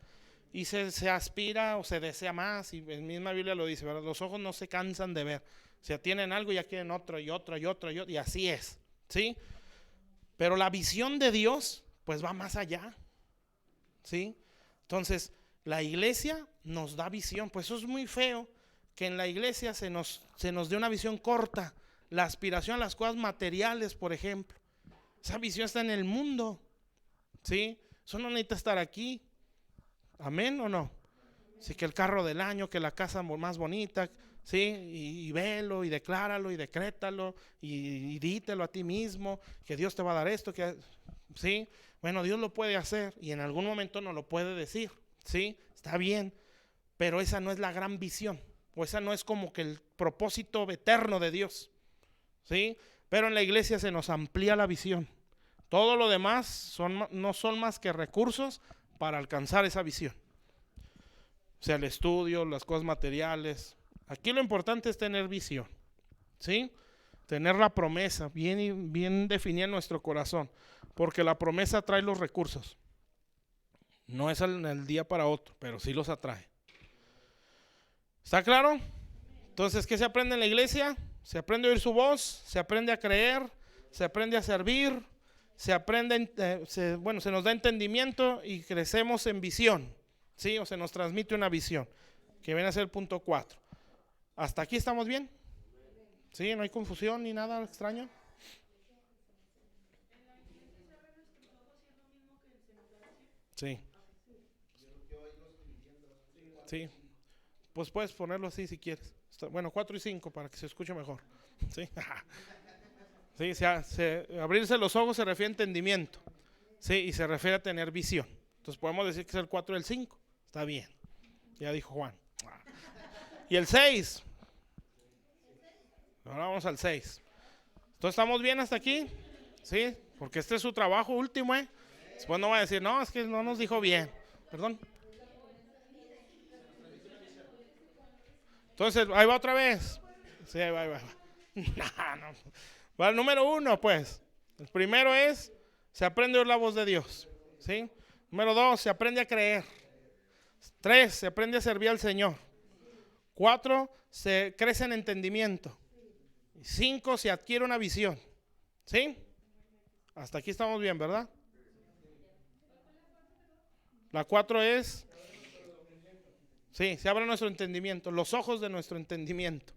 A: Y se aspira o se desea más, y en misma Biblia lo dice, ¿verdad? Los ojos no se cansan de ver. O sea, tienen algo y ya quieren otro y otro y otro y así es, ¿sí? Pero la visión de Dios, pues va más allá, ¿sí? Entonces, la iglesia nos da visión. Pues eso es muy feo, que en la iglesia se nos dé una visión corta. La aspiración a las cosas materiales, por ejemplo. Esa visión está en el mundo, ¿sí? Eso no necesita estar aquí. ¿Amén o no? Sí, que el carro del año, que la casa más bonita, ¿sí? Y velo, y decláralo, y decrétalo, y dítelo a ti mismo, que Dios te va a dar esto, ¿sí? Bueno, Dios lo puede hacer, y en algún momento nos lo puede decir, ¿sí? Está bien, pero esa no es la gran visión, o esa no es como que el propósito eterno de Dios, ¿sí? Pero en la iglesia se nos amplía la visión. Todo lo demás no son más que recursos para alcanzar esa visión. O sea, el estudio, las cosas materiales. Aquí lo importante es tener visión, ¿sí? tener la promesa bien definida en nuestro corazón, porque la promesa trae los recursos. No es en el día para otro, pero sí los atrae. ¿Está claro? Entonces, ¿qué se aprende en la iglesia? Se aprende a oír su voz, se aprende a creer, se aprende a servir, se aprende, se nos da entendimiento y crecemos en visión, ¿sí? O se nos transmite una visión, que viene a ser el punto 4. ¿Hasta aquí estamos bien? ¿Sí? ¿No hay confusión ni nada extraño? Sí. Sí. Pues puedes ponerlo así si quieres. Bueno, 4 y 5 para que se escuche mejor. Sí. Sí, abrirse los ojos se refiere a entendimiento. Sí, y se refiere a tener visión. Entonces podemos decir que es el 4 y el 5. Está bien. Ya dijo Juan. Y el 6. Ahora vamos al 6. Entonces, ¿estamos bien hasta aquí? Sí, porque este es su trabajo último, ¿eh? Después no va a decir, no, es que no nos dijo bien. Perdón. Entonces, ahí va otra vez. Sí, ahí va. No. Va el número 1, pues. El primero es, se aprende a oír la voz de Dios. ¿Sí? Número 2, se aprende a creer. 3, se aprende a servir al Señor. 4, se crece en entendimiento. 5, se adquiere una visión. ¿Sí? Hasta aquí estamos bien, ¿verdad? La 4 es, sí, se abre nuestro entendimiento, los ojos de nuestro entendimiento.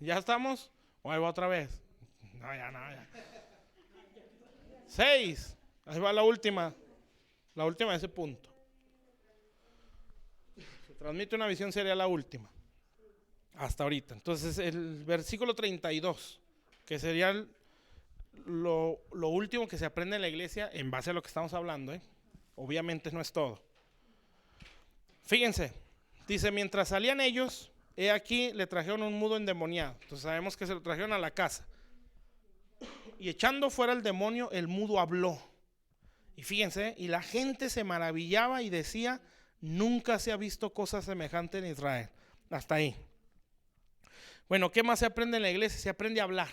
A: ¿Ya estamos? ¿O ahí va otra vez? No, ya. 6, ahí va la última de ese punto. Se transmite una visión, sería la última. Hasta ahorita. Entonces, el versículo 32, que sería lo último que se aprende en la iglesia en base a lo que estamos hablando, ¿eh? Obviamente no es todo. Fíjense, dice, mientras salían ellos, he aquí le trajeron un mudo endemoniado. Entonces sabemos que se lo trajeron a la casa. Y echando fuera el demonio, el mudo habló. Y fíjense, y la gente se maravillaba y decía, nunca se ha visto cosa semejante en Israel. Hasta ahí. Bueno, ¿qué más se aprende en la iglesia? Se aprende a hablar,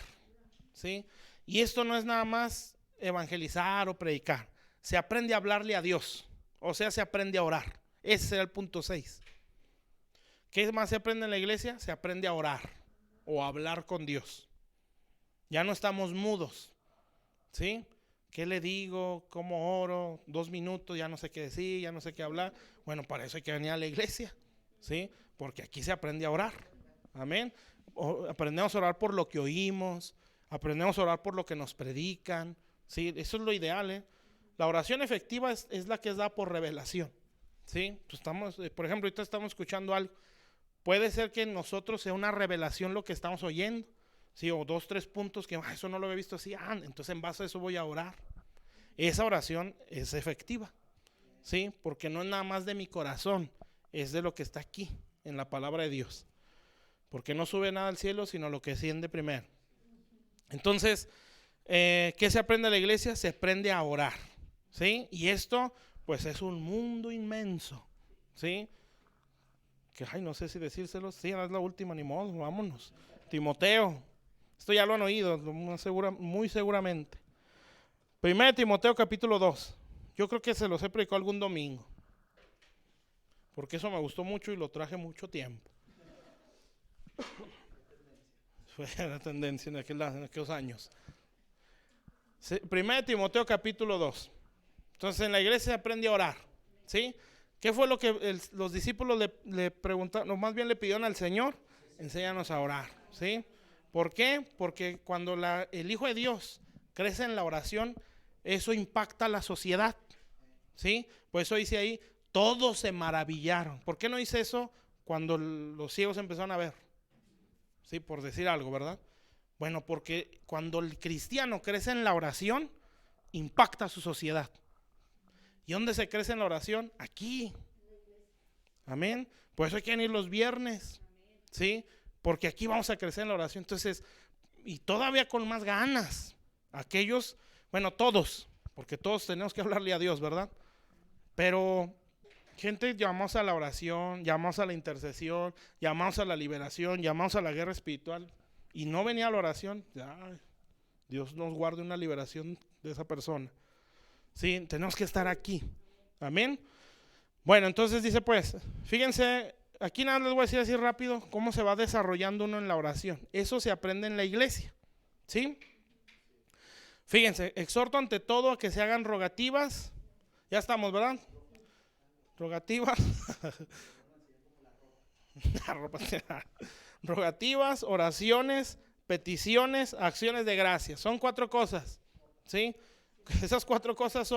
A: ¿sí? Y esto no es nada más evangelizar o predicar. Se aprende a hablarle a Dios. O sea, se aprende a orar. Ese será el punto 6. ¿Qué más se aprende en la iglesia? Se aprende a orar o a hablar con Dios. Ya no estamos mudos, ¿sí? ¿Qué le digo? ¿Cómo oro? 2 minutos, ya no sé qué decir, ya no sé qué hablar. Bueno, para eso hay que venir a la iglesia, ¿sí? Porque aquí se aprende a orar. Amén. Aprendemos a orar por lo que oímos, aprendemos a orar por lo que nos predican, ¿sí? Eso es lo ideal, ¿eh? La oración efectiva es la que es dada por revelación, ¿sí? Pues por ejemplo, ahorita estamos escuchando algo. Puede ser que en nosotros sea una revelación lo que estamos oyendo, ¿sí? O 2, 3 puntos que eso no lo había visto así. Entonces en base a eso voy a orar. Esa oración es efectiva, ¿sí? Porque no es nada más de mi corazón, es de lo que está aquí en la palabra de Dios. Porque no sube nada al cielo, sino lo que desciende primero. Entonces, ¿qué se aprende en la iglesia? Se aprende a orar, ¿sí? Y esto, pues es un mundo inmenso, ¿sí? Que, no sé si decírselo. Sí, es la última, ni modo, vámonos. Timoteo, esto ya lo han oído, muy seguramente. 1 Timoteo capítulo 2. Yo creo que se los he predicado algún domingo. Porque eso me gustó mucho y lo traje mucho tiempo. Fue la tendencia en aquellos años. 1 Timoteo capítulo 2. Entonces en la iglesia se aprende a orar, ¿sí? ¿Qué fue lo que los discípulos le preguntaron? No, más bien le pidieron al Señor, enséñanos a orar, ¿sí? ¿Por qué? Porque cuando el Hijo de Dios crece en la oración, eso impacta a la sociedad, ¿sí? Por eso dice ahí, todos se maravillaron. ¿Por qué no dice eso cuando los ciegos empezaron a ver? Sí, por decir algo, ¿verdad? Bueno, porque cuando el cristiano crece en la oración, impacta a su sociedad. ¿Y dónde se crece en la oración? Aquí. Amén. Por eso hay que venir los viernes, ¿sí? Porque aquí vamos a crecer en la oración. Entonces, y todavía con más ganas. Aquellos, bueno, todos, porque todos tenemos que hablarle a Dios, ¿verdad? Pero Gente, llamamos a la oración, llamamos a la intercesión, llamamos a la liberación, llamamos a la guerra espiritual y no venía la oración. Ay, Dios nos guarde una liberación de esa persona. Sí, tenemos que estar aquí. Amén. Bueno, entonces dice pues, fíjense, aquí nada les voy a decir así rápido cómo se va desarrollando uno en la oración. Eso se aprende en la iglesia. ¿Sí? Fíjense, exhorto ante todo a que se hagan rogativas. Ya estamos, ¿verdad? Rogativas. Rogativas, oraciones, peticiones, acciones de gracia. Son 4 cosas. ¿Sí? Esas 4 cosas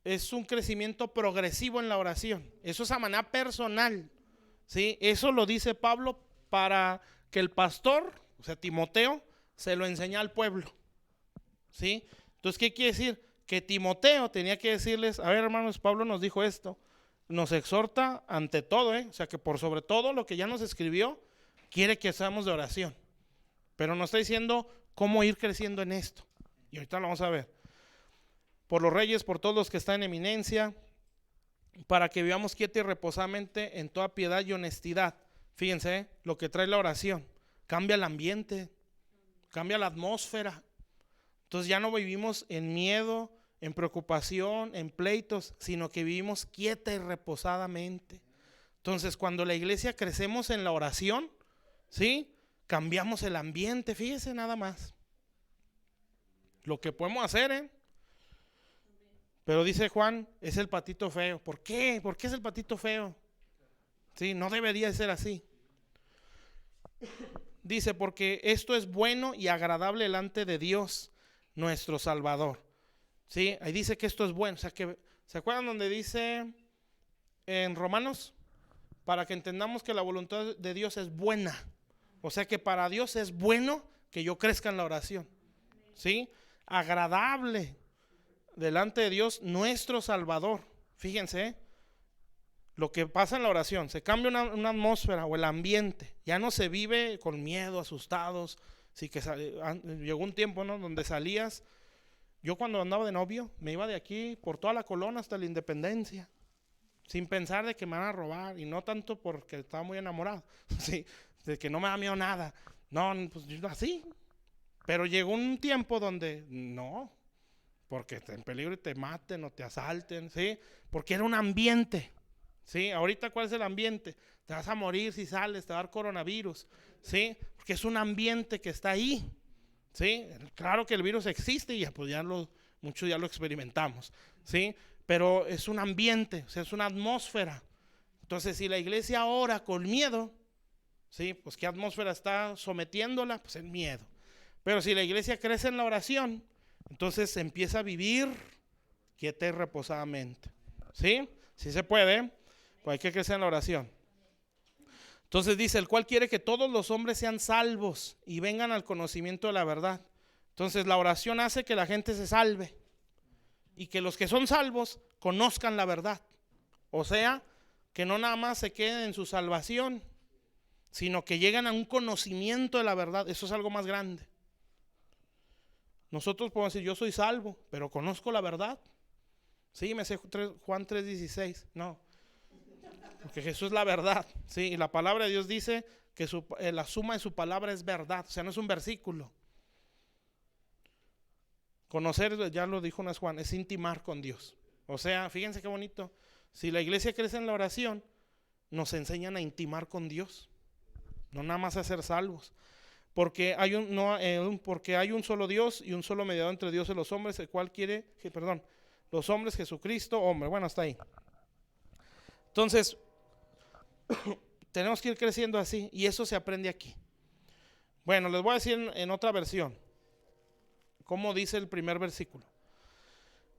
A: es un crecimiento progresivo en la oración. Eso es a manera personal. ¿Sí? Eso lo dice Pablo para que el pastor, o sea, Timoteo, se lo enseñe al pueblo. ¿Sí? Entonces, ¿qué quiere decir? Que Timoteo tenía que decirles, a ver, hermanos, Pablo nos dijo esto, nos exhorta ante todo, o sea, que por sobre todo lo que ya nos escribió, quiere que seamos de oración. Pero nos está diciendo cómo ir creciendo en esto. Y ahorita lo vamos a ver. Por los reyes, por todos los que están en eminencia, para que vivamos quieta y reposadamente en toda piedad y honestidad. Fíjense, lo que trae la oración. Cambia el ambiente, cambia la atmósfera. Entonces ya no vivimos en miedo, en preocupación, en pleitos, sino que vivimos quieta y reposadamente. Entonces cuando la iglesia crecemos en la oración, ¿sí? Cambiamos el ambiente, fíjese nada más. Lo que podemos hacer, Pero dice Juan, es el patito feo. ¿Por qué? ¿Por qué es el patito feo? Sí, no debería ser así. Dice, porque esto es bueno y agradable delante de Dios, nuestro Salvador. Sí, ahí dice que esto es bueno. O sea, que, ¿se acuerdan donde dice en Romanos? Para que entendamos que la voluntad de Dios es buena. O sea que para Dios es bueno que yo crezca en la oración. ¿Sí? Agradable delante de Dios, nuestro Salvador. Fíjense, lo que pasa en la oración, se cambia una atmósfera o el ambiente. Ya no se vive con miedo, asustados. Sí, que llegó un tiempo, ¿no?, donde salías. Yo cuando andaba de novio, me iba de aquí por toda la colonia hasta la Independencia, sin pensar de que me van a robar, y no tanto porque estaba muy enamorado, sí, de que no me da miedo nada. No, pues así. Pero llegó un tiempo donde no, porque te en peligro y te maten o te asalten, ¿sí? Porque era un ambiente, ¿sí? Ahorita, ¿cuál es el ambiente? Te vas a morir si sales, te va a dar coronavirus, ¿sí? Porque es un ambiente que está ahí, ¿sí? Claro que el virus existe y pues muchos ya lo experimentamos, ¿sí? Pero es un ambiente, o sea, es una atmósfera. Entonces, si la iglesia ora con miedo, ¿sí? Pues ¿qué atmósfera está sometiéndola? Pues el miedo. Pero si la iglesia crece en la oración, entonces se empieza a vivir quieta y reposadamente. ¿Sí? Sí se puede, pues hay que crecer en la oración. Entonces dice, el cual quiere que todos los hombres sean salvos y vengan al conocimiento de la verdad. Entonces la oración hace que la gente se salve y que los que son salvos conozcan la verdad. O sea, que no nada más se queden en su salvación, sino que lleguen a un conocimiento de la verdad. Eso es algo más grande. Nosotros podemos decir, yo soy salvo, pero conozco la verdad. Sí, me sé Juan 3:16. No, porque Jesús es la verdad. Sí, y la palabra de Dios dice que la suma de su palabra es verdad. O sea, no es un versículo. Conocer, ya lo dijo Juan, es intimar con Dios. O sea, fíjense qué bonito. Si la iglesia crece en la oración, nos enseñan a intimar con Dios, no nada más a ser salvos. Porque hay un solo Dios y un solo mediador entre Dios y los hombres, el cual los hombres, Jesucristo, hombre. Bueno, hasta ahí. Entonces, tenemos que ir creciendo así, y eso se aprende aquí. Bueno, les voy a decir en otra versión, como dice el primer versículo.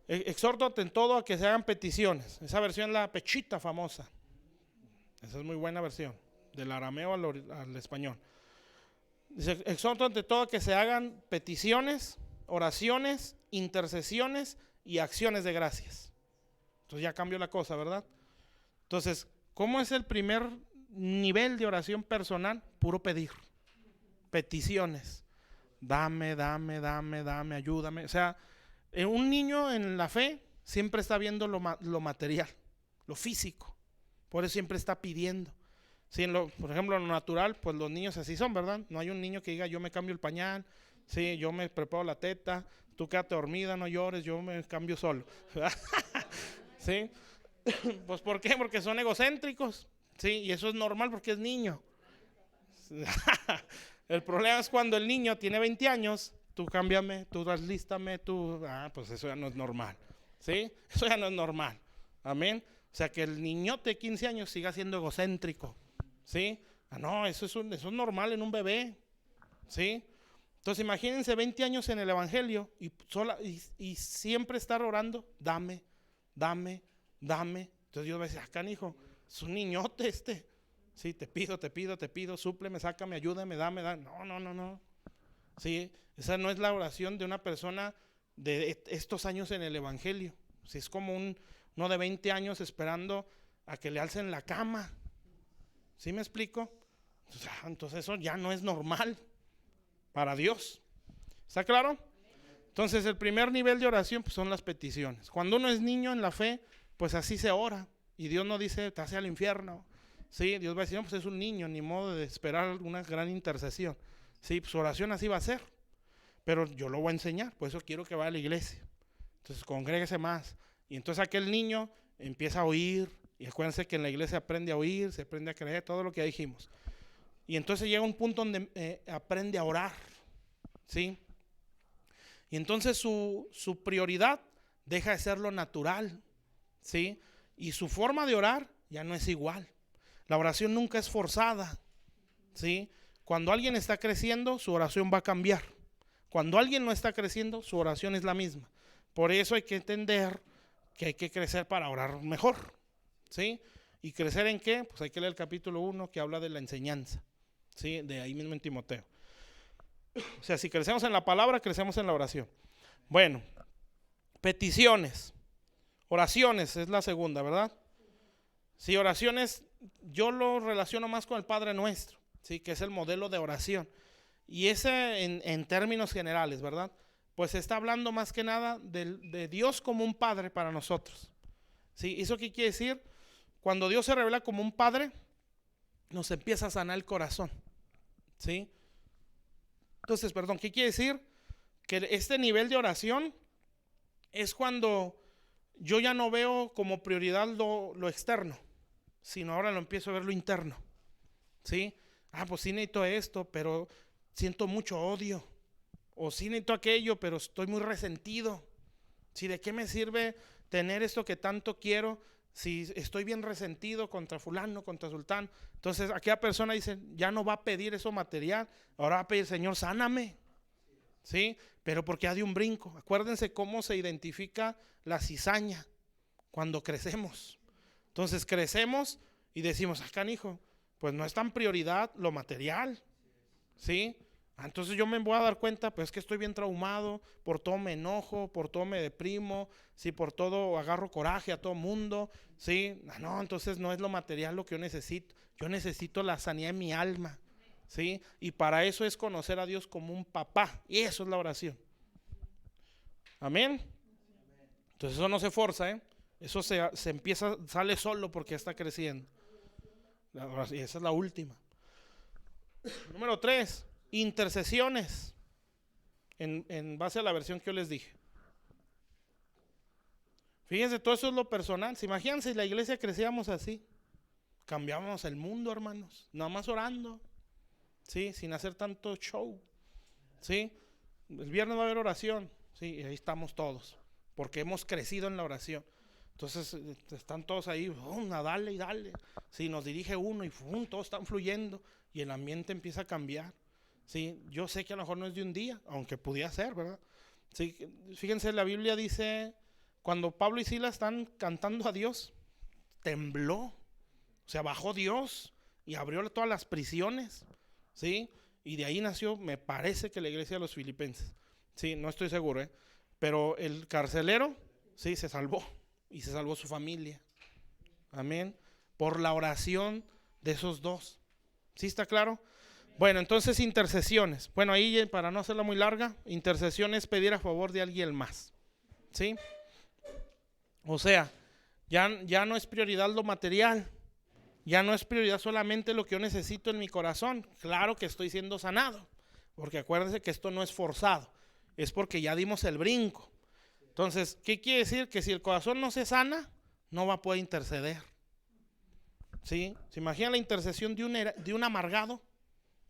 A: Exhorto en todo a que se hagan peticiones. Esa versión es la pechita famosa. Esa es muy buena versión, del arameo al español. Dice, exhorto ante todo que se hagan peticiones, oraciones, intercesiones y acciones de gracias. Entonces ya cambió la cosa, ¿verdad? Entonces, ¿cómo es el primer nivel de oración personal? Puro pedir. Peticiones. Dame, ayúdame. O sea, un niño en la fe siempre está viendo lo material. lo físico. Por eso siempre está pidiendo. Sí, por ejemplo, en lo natural, pues los niños así son, ¿verdad? No hay un niño que diga, yo me cambio el pañal, sí, yo me preparo la teta, tú quédate dormida, no llores, yo me cambio solo. ¿Sí? Pues ¿por qué? Porque son egocéntricos, sí, y eso es normal porque es niño. El problema es cuando el niño tiene 20 años, tú cámbiame, tú alístame, pues eso ya no es normal, ¿sí? Eso ya no es normal, amén. O sea, que el niñote de 15 años siga siendo egocéntrico, ¿sí? No, eso es normal en un bebé, ¿sí? Entonces imagínense 20 años en el evangelio y siempre estar orando, dame. Entonces Dios va a decir, canijo, es un niñote este. Sí, te pido, súpleme, sácame, ayúdame, dame. No. Sí, esa no es la oración de una persona de estos años en el evangelio. Sí, es como uno de 20 años esperando a que le alcen la cama. ¿Sí me explico? Entonces eso ya no es normal para Dios. ¿Está claro? Entonces el primer nivel de oración pues, son las peticiones. Cuando uno es niño en la fe, pues así se ora. Y Dios no dice, te hace al infierno. Sí, Dios va a decir, no, pues es un niño, ni modo de esperar una gran intercesión. Sí, pues su oración así va a ser. Pero yo lo voy a enseñar, por eso quiero que vaya a la iglesia. Entonces congréguese más. Y entonces aquel niño empieza a oír. Y acuérdense que en la iglesia aprende a oír, se aprende a creer, todo lo que ya dijimos. Y entonces llega un punto donde aprende a orar. ¿Sí? Y entonces su prioridad deja de ser lo natural. ¿Sí? Y su forma de orar ya no es igual. La oración nunca es forzada. ¿Sí? Cuando alguien está creciendo, su oración va a cambiar. Cuando alguien no está creciendo, su oración es la misma. Por eso hay que entender que hay que crecer para orar mejor. ¿Sí? ¿Y crecer en qué? Pues hay que leer el capítulo 1 que habla de la enseñanza. ¿Sí? De ahí mismo en Timoteo. O sea, si crecemos en la palabra, crecemos en la oración. Bueno, peticiones. Oraciones es la segunda, ¿verdad? Sí, oraciones, yo lo relaciono más con el Padre Nuestro, ¿sí? Que es el modelo de oración. Y ese en términos generales, ¿verdad? Pues está hablando más que nada de Dios como un Padre para nosotros. ¿Sí? ¿Eso qué quiere decir? Cuando Dios se revela como un Padre, nos empieza a sanar el corazón. ¿Sí? Entonces, ¿qué quiere decir? Que este nivel de oración es cuando yo ya no veo como prioridad lo externo, sino ahora lo empiezo a ver lo interno. ¿Sí? Pues sí necesito esto, pero siento mucho odio. O sí necesito aquello, pero estoy muy resentido. ¿Sí? ¿De qué me sirve tener esto que tanto quiero si estoy bien resentido contra fulano, contra sultán? Entonces aquella persona dice, ya no va a pedir eso material, ahora va a pedir, Señor, sáname. ¿Sí? Pero porque ha de un brinco. Acuérdense cómo se identifica la cizaña cuando crecemos. Entonces crecemos y decimos, canijo, pues no es tan prioridad lo material. ¿Sí? Entonces yo me voy a dar cuenta, pues es que estoy bien traumado, por todo me enojo, por todo me deprimo, ¿sí? Por todo agarro coraje a todo mundo, ¿sí? No, entonces no es lo material lo que yo necesito la sanidad en mi alma, ¿sí? Y para eso es conocer a Dios como un papá, y eso es la oración. Amén. Entonces eso no se forza, eso se empieza, sale solo porque está creciendo. Y esa es la última. Número 3. Intercesiones en base a la versión que yo les dije. Fíjense, todo eso es lo personal. ¿Se imaginan si la iglesia crecíamos así? Cambiábamos el mundo, hermanos. Nada más orando, ¿sí? Sin hacer tanto show, ¿sí? El viernes va a haber oración, ¿sí? Y ahí estamos todos, porque hemos crecido en la oración. Entonces están todos ahí, dale y dale. Sí, nos dirige uno y todos están fluyendo y el ambiente empieza a cambiar. Sí, yo sé que a lo mejor no es de un día, aunque pudiera ser, ¿verdad? Sí, fíjense, la Biblia dice, cuando Pablo y Silas están cantando a Dios, tembló, o sea, bajó Dios y abrió todas las prisiones, ¿sí? Y de ahí nació, me parece que la iglesia de los filipenses, sí, no estoy seguro, pero el carcelero, sí, se salvó y se salvó su familia, amén, por la oración de esos dos, ¿sí está claro? Bueno, entonces intercesiones. Bueno, ahí para no hacerla muy larga, intercesión es pedir a favor de alguien más. ¿Sí? O sea, Ya no es prioridad lo material. Ya no es prioridad solamente lo que yo necesito en mi corazón. Claro que estoy siendo sanado, porque acuérdense que esto no es forzado, es porque ya dimos el brinco. Entonces, ¿qué quiere decir? Que si el corazón no se sana, no va a poder interceder. ¿Sí? ¿Se imagina la intercesión de un amargado?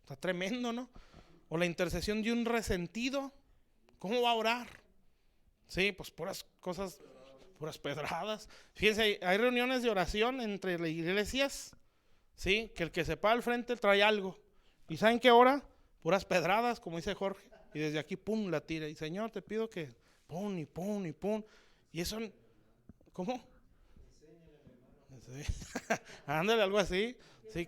A: Está tremendo, ¿no? O la intercesión de un resentido. ¿Cómo va a orar? Sí, pues puras cosas, puras pedradas. Fíjense, hay reuniones de oración entre las iglesias, ¿sí? Que el que se para al frente trae algo. ¿Y saben qué ora? Puras pedradas, como dice Jorge. Y desde aquí, pum, la tira. Y Señor, te pido que pum, y pum, y pum. Y eso, ¿cómo? Sí. Ándale, algo así. Sí.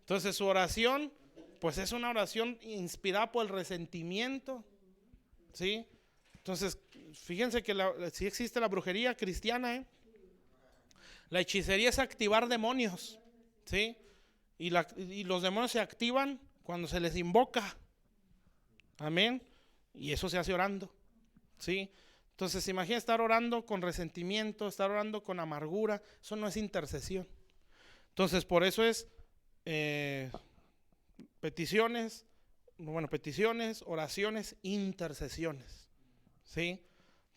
A: Entonces su oración, pues es una oración inspirada por el resentimiento, ¿sí? Entonces, fíjense que sí existe la brujería cristiana, ¿eh? La hechicería es activar demonios, ¿sí? Y los demonios se activan cuando se les invoca. Amén. Y eso se hace orando, ¿sí? Entonces, imagina estar orando con resentimiento, estar orando con amargura. Eso no es intercesión. Entonces, por eso es peticiones, oraciones, intercesiones, ¿sí?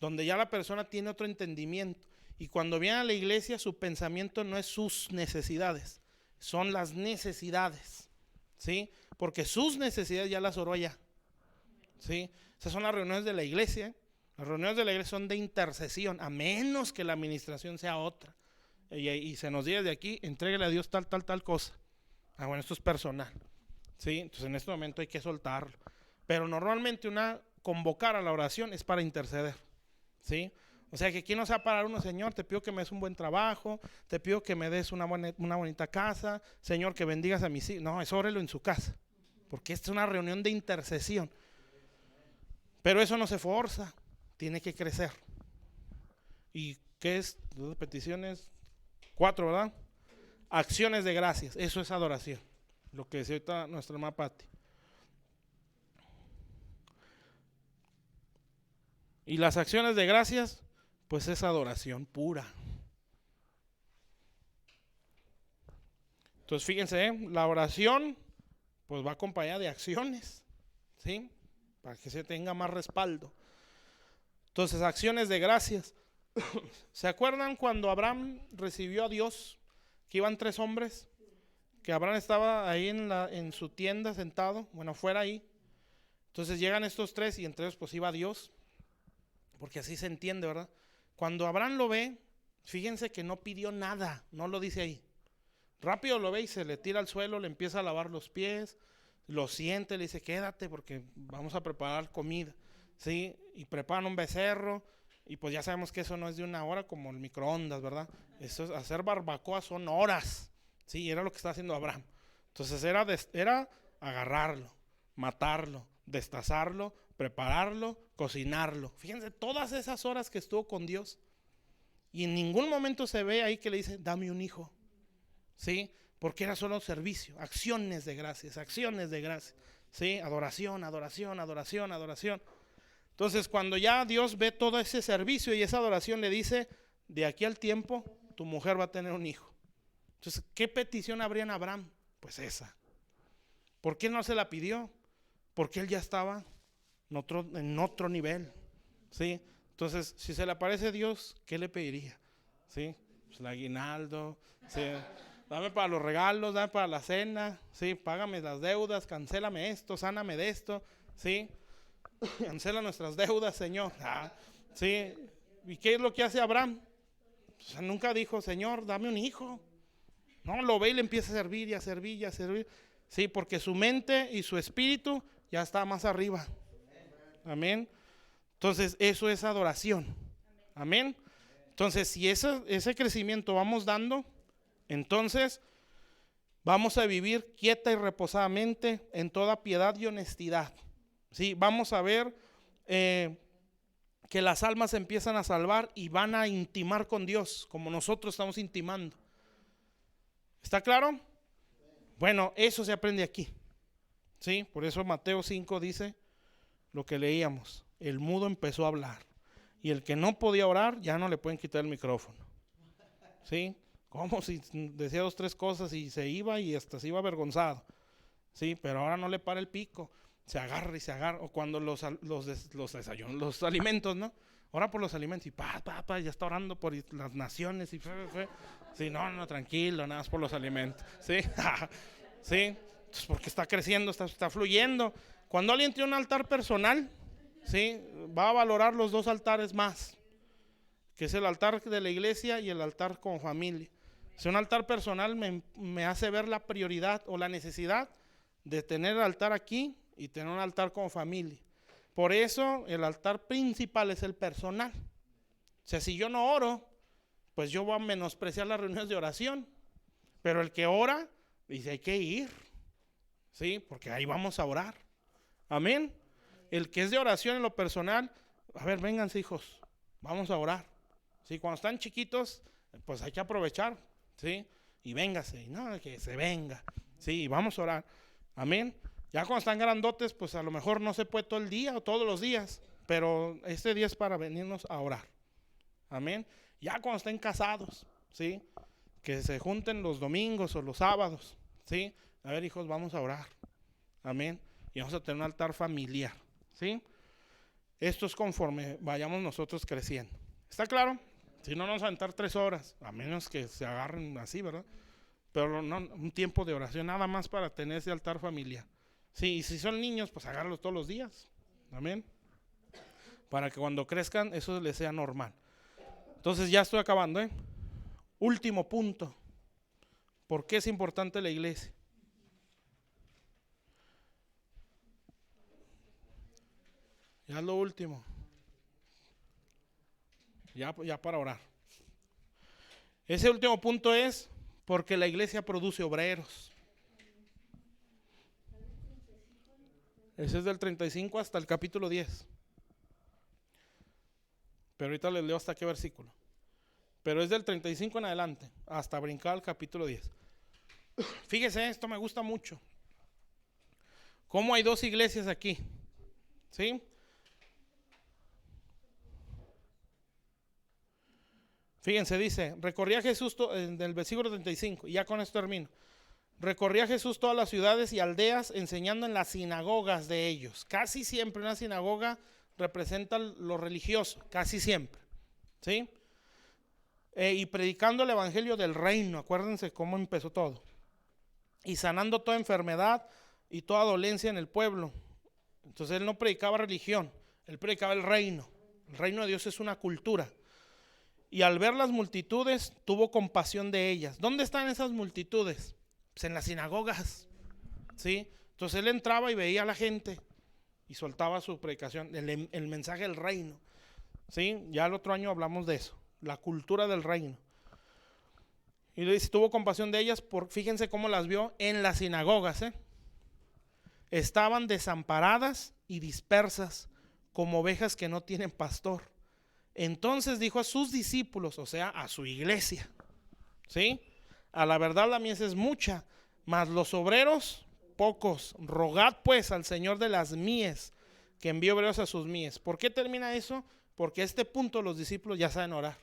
A: Donde ya la persona tiene otro entendimiento. Y cuando viene a la iglesia, su pensamiento no es sus necesidades, son las necesidades, ¿sí? Porque sus necesidades ya las oró allá, ¿sí? Esas son las reuniones de la iglesia, ¿eh? Las reuniones de la iglesia son de intercesión, a menos que la administración sea otra. Y se nos diga de aquí, entréguele a Dios tal cosa. Ah, bueno, esto es personal, ¿sí? Entonces en este momento hay que soltarlo. Pero normalmente convocar a la oración es para interceder, ¿sí? O sea que aquí no se va a parar uno, Señor, te pido que me des un buen trabajo, te pido que me des una bonita casa, Señor, que bendigas a mis hijos. No, eso órelo en su casa, porque esta es una reunión de intercesión. Pero eso no se forza, tiene que crecer. ¿Y qué es? Dos peticiones, 4, ¿verdad? Acciones de gracias, eso es adoración. Lo que decía ahorita nuestra hermana Patti. Y las acciones de gracias, pues es adoración pura. Entonces fíjense, la oración pues va acompañada de acciones, ¿sí? Para que se tenga más respaldo. Entonces, acciones de gracias. ¿Se acuerdan cuando Abraham recibió a Dios? Que iban 3 hombres, que Abraham estaba ahí en su tienda sentado, bueno, fuera ahí. Entonces llegan estos 3 y entre ellos pues iba Dios, porque así se entiende, ¿verdad? Cuando Abraham lo ve, fíjense que no pidió nada, no lo dice ahí. Rápido lo ve y se le tira al suelo, le empieza a lavar los pies, lo siente, le dice, quédate porque vamos a preparar comida, ¿sí? Y preparan un becerro, y pues ya sabemos que eso no es de una hora como el microondas, ¿verdad? Eso es, hacer barbacoa son horas, ¿sí? Era lo que estaba haciendo Abraham. Entonces era agarrarlo, matarlo, destazarlo, prepararlo, cocinarlo. Fíjense, todas esas horas que estuvo con Dios. Y en ningún momento se ve ahí que le dice, dame un hijo, ¿sí? Porque era solo servicio, acciones de gracias, ¿sí? Adoración, adoración, adoración, adoración. Entonces, cuando ya Dios ve todo ese servicio y esa adoración, le dice, de aquí al tiempo, tu mujer va a tener un hijo. Entonces, ¿qué petición habría en Abraham? Pues esa. ¿Por qué no se la pidió? Porque él ya estaba en otro nivel, ¿sí? Entonces, si se le aparece Dios, ¿qué le pediría? ¿Sí? Pues el aguinaldo, ¿sí? Dame para los regalos, dame para la cena, ¿sí? Págame las deudas, cancélame esto, sáname de esto, ¿sí? Cancela nuestras deudas, Señor. ¿Sí? ¿Y qué es lo que hace Abraham? O sea, nunca dijo, Señor, dame un hijo. No, lo ve y le empieza a servir y a servir y a servir. Sí, porque su mente y su espíritu ya está más arriba. Amén. Entonces, eso es adoración. Amén. Entonces, si ese crecimiento vamos dando, entonces vamos a vivir quieta y reposadamente en toda piedad y honestidad. Sí, vamos a ver que las almas se empiezan a salvar y van a intimar con Dios, como nosotros estamos intimando. ¿Está claro? Bueno, eso se aprende aquí. ¿Sí? Por eso Mateo 5 dice lo que leíamos. El mudo empezó a hablar Y el que no podía orar, ya no le pueden quitar el micrófono. ¿Sí? Como si decía 2, 3 cosas y se iba y hasta se iba avergonzado. Sí, pero ahora no le para el pico. Se agarra y se agarra. O cuando los desayunos, los alimentos, ¿no? Ora por los alimentos y ya está orando por las naciones y sí, no, tranquilo, nada más por los alimentos. Sí, sí, entonces porque está creciendo, está fluyendo. Cuando alguien tiene un altar personal, sí, va a valorar los 2 altares más, que es el altar de la iglesia y el altar con familia. Si un altar personal me hace ver la prioridad o la necesidad de tener el altar aquí y tener un altar con familia. Por eso el altar principal es el personal. O sea, si yo no oro, pues yo voy a menospreciar las reuniones de oración. Pero el que ora, dice, hay que ir. Sí, porque ahí vamos a orar. Amén. El que es de oración en lo personal, a ver, vénganse hijos, vamos a orar. Sí, cuando están chiquitos, pues hay que aprovechar. Sí, y véngase, no, que se venga. Sí, y vamos a orar. Amén. Ya cuando están grandotes, pues a lo mejor no se puede todo el día o todos los días, pero este día es para venirnos a orar. Amén. Ya cuando estén casados, ¿sí? Que se junten los domingos o los sábados, ¿sí? A ver, hijos, vamos a orar. Amén. Y vamos a tener un altar familiar, ¿sí? Esto es conforme vayamos nosotros creciendo. ¿Está claro? Si no, nos vamos a aventar 3 horas, a menos que se agarren así, ¿verdad? Pero no, un tiempo de oración nada más para tener ese altar familiar. Sí, y si son niños, pues agárralos todos los días. Amén. Para que cuando crezcan eso les sea normal. Entonces ya estoy acabando, ¿eh? Último punto. ¿Por qué es importante la iglesia? Ya es lo último. Ya para orar. Ese último punto es porque la iglesia produce obreros. Ese es del 35 hasta el capítulo 10. Pero ahorita les leo hasta qué versículo. Pero es del 35 en adelante, hasta brincar al capítulo 10. Fíjese, esto me gusta mucho. Cómo hay 2 iglesias aquí. ¿Sí? Fíjense, dice, recorría Jesús, del versículo 35, y ya con esto termino. Recorría Jesús todas las ciudades y aldeas enseñando en las sinagogas de ellos. Casi siempre una sinagoga representa lo religioso, casi siempre. ¿Sí? Y predicando el evangelio del reino, acuérdense cómo empezó todo. Y sanando toda enfermedad y toda dolencia en el pueblo. Entonces él no predicaba religión, él predicaba el reino. El reino de Dios es una cultura. Y al ver las multitudes, tuvo compasión de ellas. ¿Dónde están esas multitudes? Pues en las sinagogas, ¿sí? Entonces él entraba y veía a la gente y soltaba su predicación, el mensaje del reino, ¿sí? Ya el otro año hablamos de eso, la cultura del reino. Y le dice, tuvo compasión de ellas, fíjense cómo las vio en las sinagogas, ¿eh? Estaban desamparadas y dispersas como ovejas que no tienen pastor. Entonces dijo a sus discípulos, o sea, a su iglesia, ¿sí? A la verdad la mies es mucha, mas los obreros pocos. Rogad pues al Señor de las mies que envíe obreros a sus mies. ¿Por qué termina eso? Porque a este punto los discípulos ya saben orar,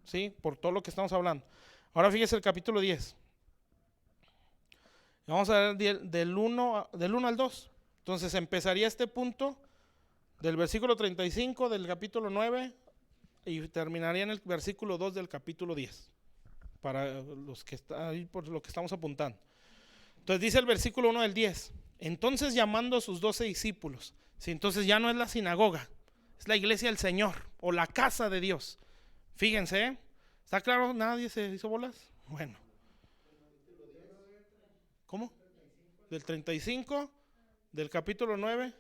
A: ¿sí? Por todo lo que estamos hablando. Ahora fíjese el capítulo 10. Vamos a ver del 1 al 2. Entonces empezaría este punto del versículo 35 del capítulo 9 y terminaría en el versículo 2 del capítulo 10. Para los que están ahí, por lo que estamos apuntando. Entonces dice el versículo 1 del 10. Entonces llamando a sus 12 discípulos. Sí, entonces ya no es la sinagoga, es la iglesia del Señor o la casa de Dios. Fíjense, ¿eh? ¿Está claro? ¿Nadie se hizo bolas? Bueno. ¿Cómo? Del 35 del capítulo 9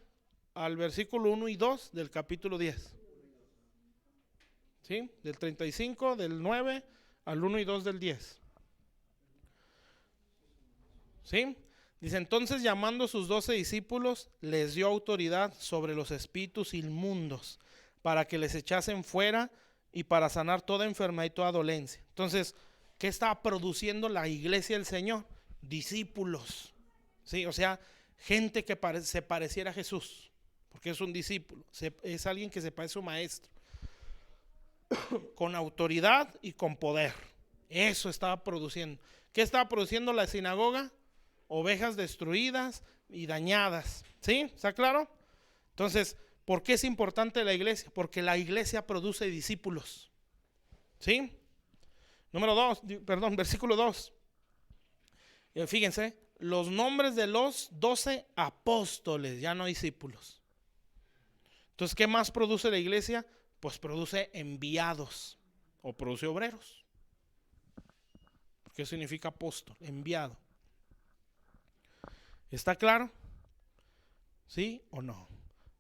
A: al versículo 1 y 2 del capítulo 10. ¿Sí? Del 35 del 9 al 1 y 2 del 10. ¿Sí? Dice, entonces llamando a sus 12 discípulos, les dio autoridad sobre los espíritus inmundos, para que les echasen fuera y para sanar toda enfermedad y toda dolencia. Entonces, ¿qué estaba produciendo la iglesia del Señor? Discípulos, ¿sí? O sea, gente que se pareciera a Jesús, porque es un discípulo, es alguien que se parece a su maestro. con autoridad y con poder. Eso estaba produciendo. ¿Qué estaba produciendo la sinagoga? Ovejas destruidas y dañadas. ¿Sí? ¿Está claro? Entonces, ¿por qué es importante la iglesia? Porque la iglesia produce discípulos. ¿Sí? Versículo 2. Fíjense, los nombres de los 12 apóstoles, ya no discípulos. Entonces, ¿qué más produce la iglesia? Pues produce enviados o produce obreros. ¿Qué significa apóstol? Enviado. ¿Está claro? ¿Sí o no?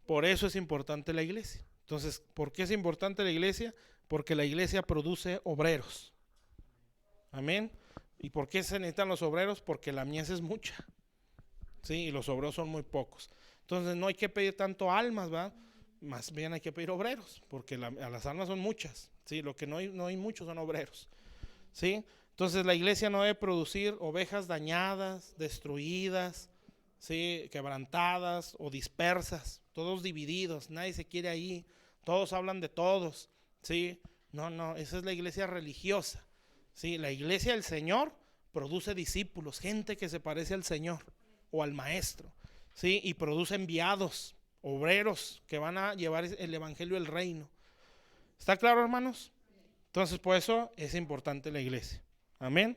A: Por eso es importante la iglesia. Entonces, ¿por qué es importante la iglesia? Porque la iglesia produce obreros. Amén. ¿Y por qué se necesitan los obreros? Porque la mies es mucha. Sí, y los obreros son muy pocos. Entonces no hay que pedir tanto almas, ¿verdad? Más bien hay que pedir obreros, porque a las almas son muchas. Sí, lo que no hay muchos son obreros. Sí, entonces la iglesia no debe producir ovejas dañadas, destruidas, sí, quebrantadas o dispersas, todos divididos, nadie se quiere ahí, todos hablan de todos. Sí, no, esa es la iglesia religiosa. Sí, la iglesia del Señor produce discípulos, gente que se parece al Señor o al Maestro, sí, y produce enviados, obreros que van a llevar el evangelio del reino. ¿Está claro, hermanos? Entonces, por eso es importante la iglesia. Amén.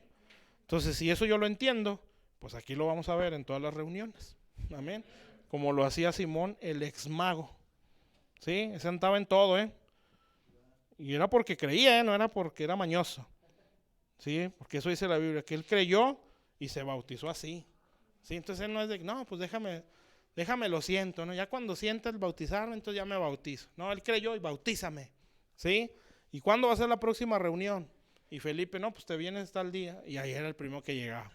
A: Entonces, si eso yo lo entiendo, pues aquí lo vamos a ver en todas las reuniones. Amén. Como lo hacía Simón, el ex mago. Sí, se sentaba en todo, y era porque creía, no era porque era mañoso. Sí, porque eso dice la Biblia, que él creyó y se bautizó así. Sí, entonces él no es de, no, pues déjame lo siento, ¿no? Ya cuando sienta el bautizarme, entonces ya me bautizo. No, él creyó y bautízame. ¿Sí? ¿Y cuándo va a ser la próxima reunión? Y Felipe, no, pues te vienes tal día. Y ahí era el primero que llegaba.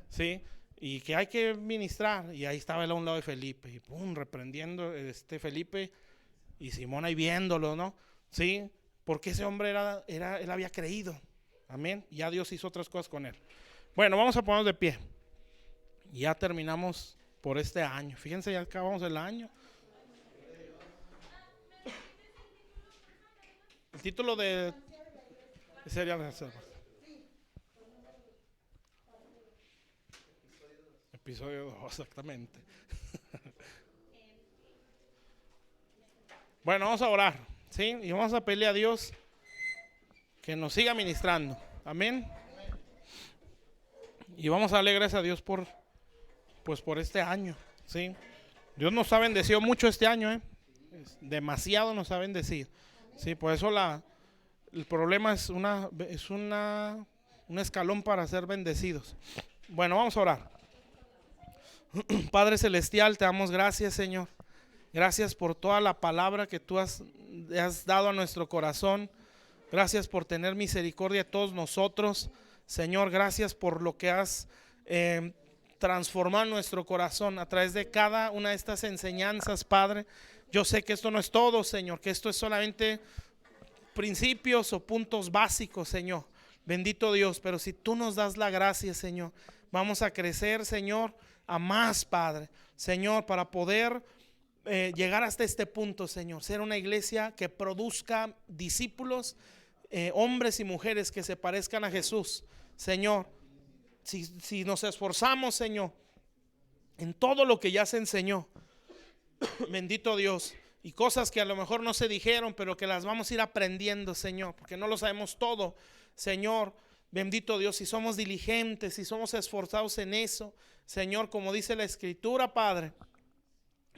A: ¿Sí? Y que hay que ministrar. Y ahí estaba él a un lado de Felipe. Y pum, reprendiendo Felipe y Simón ahí viéndolo, ¿no? ¿Sí? Porque ese hombre él había creído. Amén. Ya Dios hizo otras cosas con él. Bueno, vamos a ponernos de pie. Ya terminamos por este año. Fíjense, ya acabamos el año. El título de sería episodio 2, exactamente. Bueno, vamos a orar, ¿sí? Y vamos a pedirle a Dios que nos siga ministrando. Amén. Y vamos a darle gracias a Dios por este año, ¿sí? Dios nos ha bendecido mucho este año, demasiado nos ha bendecido. Sí, por eso el problema es un escalón para ser bendecidos. Bueno, vamos a orar. Padre Celestial, te damos gracias, Señor. Gracias por toda la palabra que tú has dado a nuestro corazón. Gracias por tener misericordia de todos nosotros. Señor, gracias por lo que has transformado nuestro corazón a través de cada una de estas enseñanzas, Padre. Yo sé que esto no es todo, Señor, que esto es solamente principios o puntos básicos, Señor. Bendito Dios, pero si tú nos das la gracia, Señor, vamos a crecer, Señor, a más, Padre. Señor, para poder llegar hasta este punto, Señor, ser una iglesia que produzca discípulos, hombres y mujeres que se parezcan a Jesús. Señor, si nos esforzamos, Señor, en todo lo que ya se enseñó, bendito Dios, y cosas que a lo mejor no se dijeron, pero que las vamos a ir aprendiendo, Señor, porque no lo sabemos todo, Señor. Bendito Dios, si somos diligentes, si somos esforzados en eso, Señor, como dice la Escritura, Padre,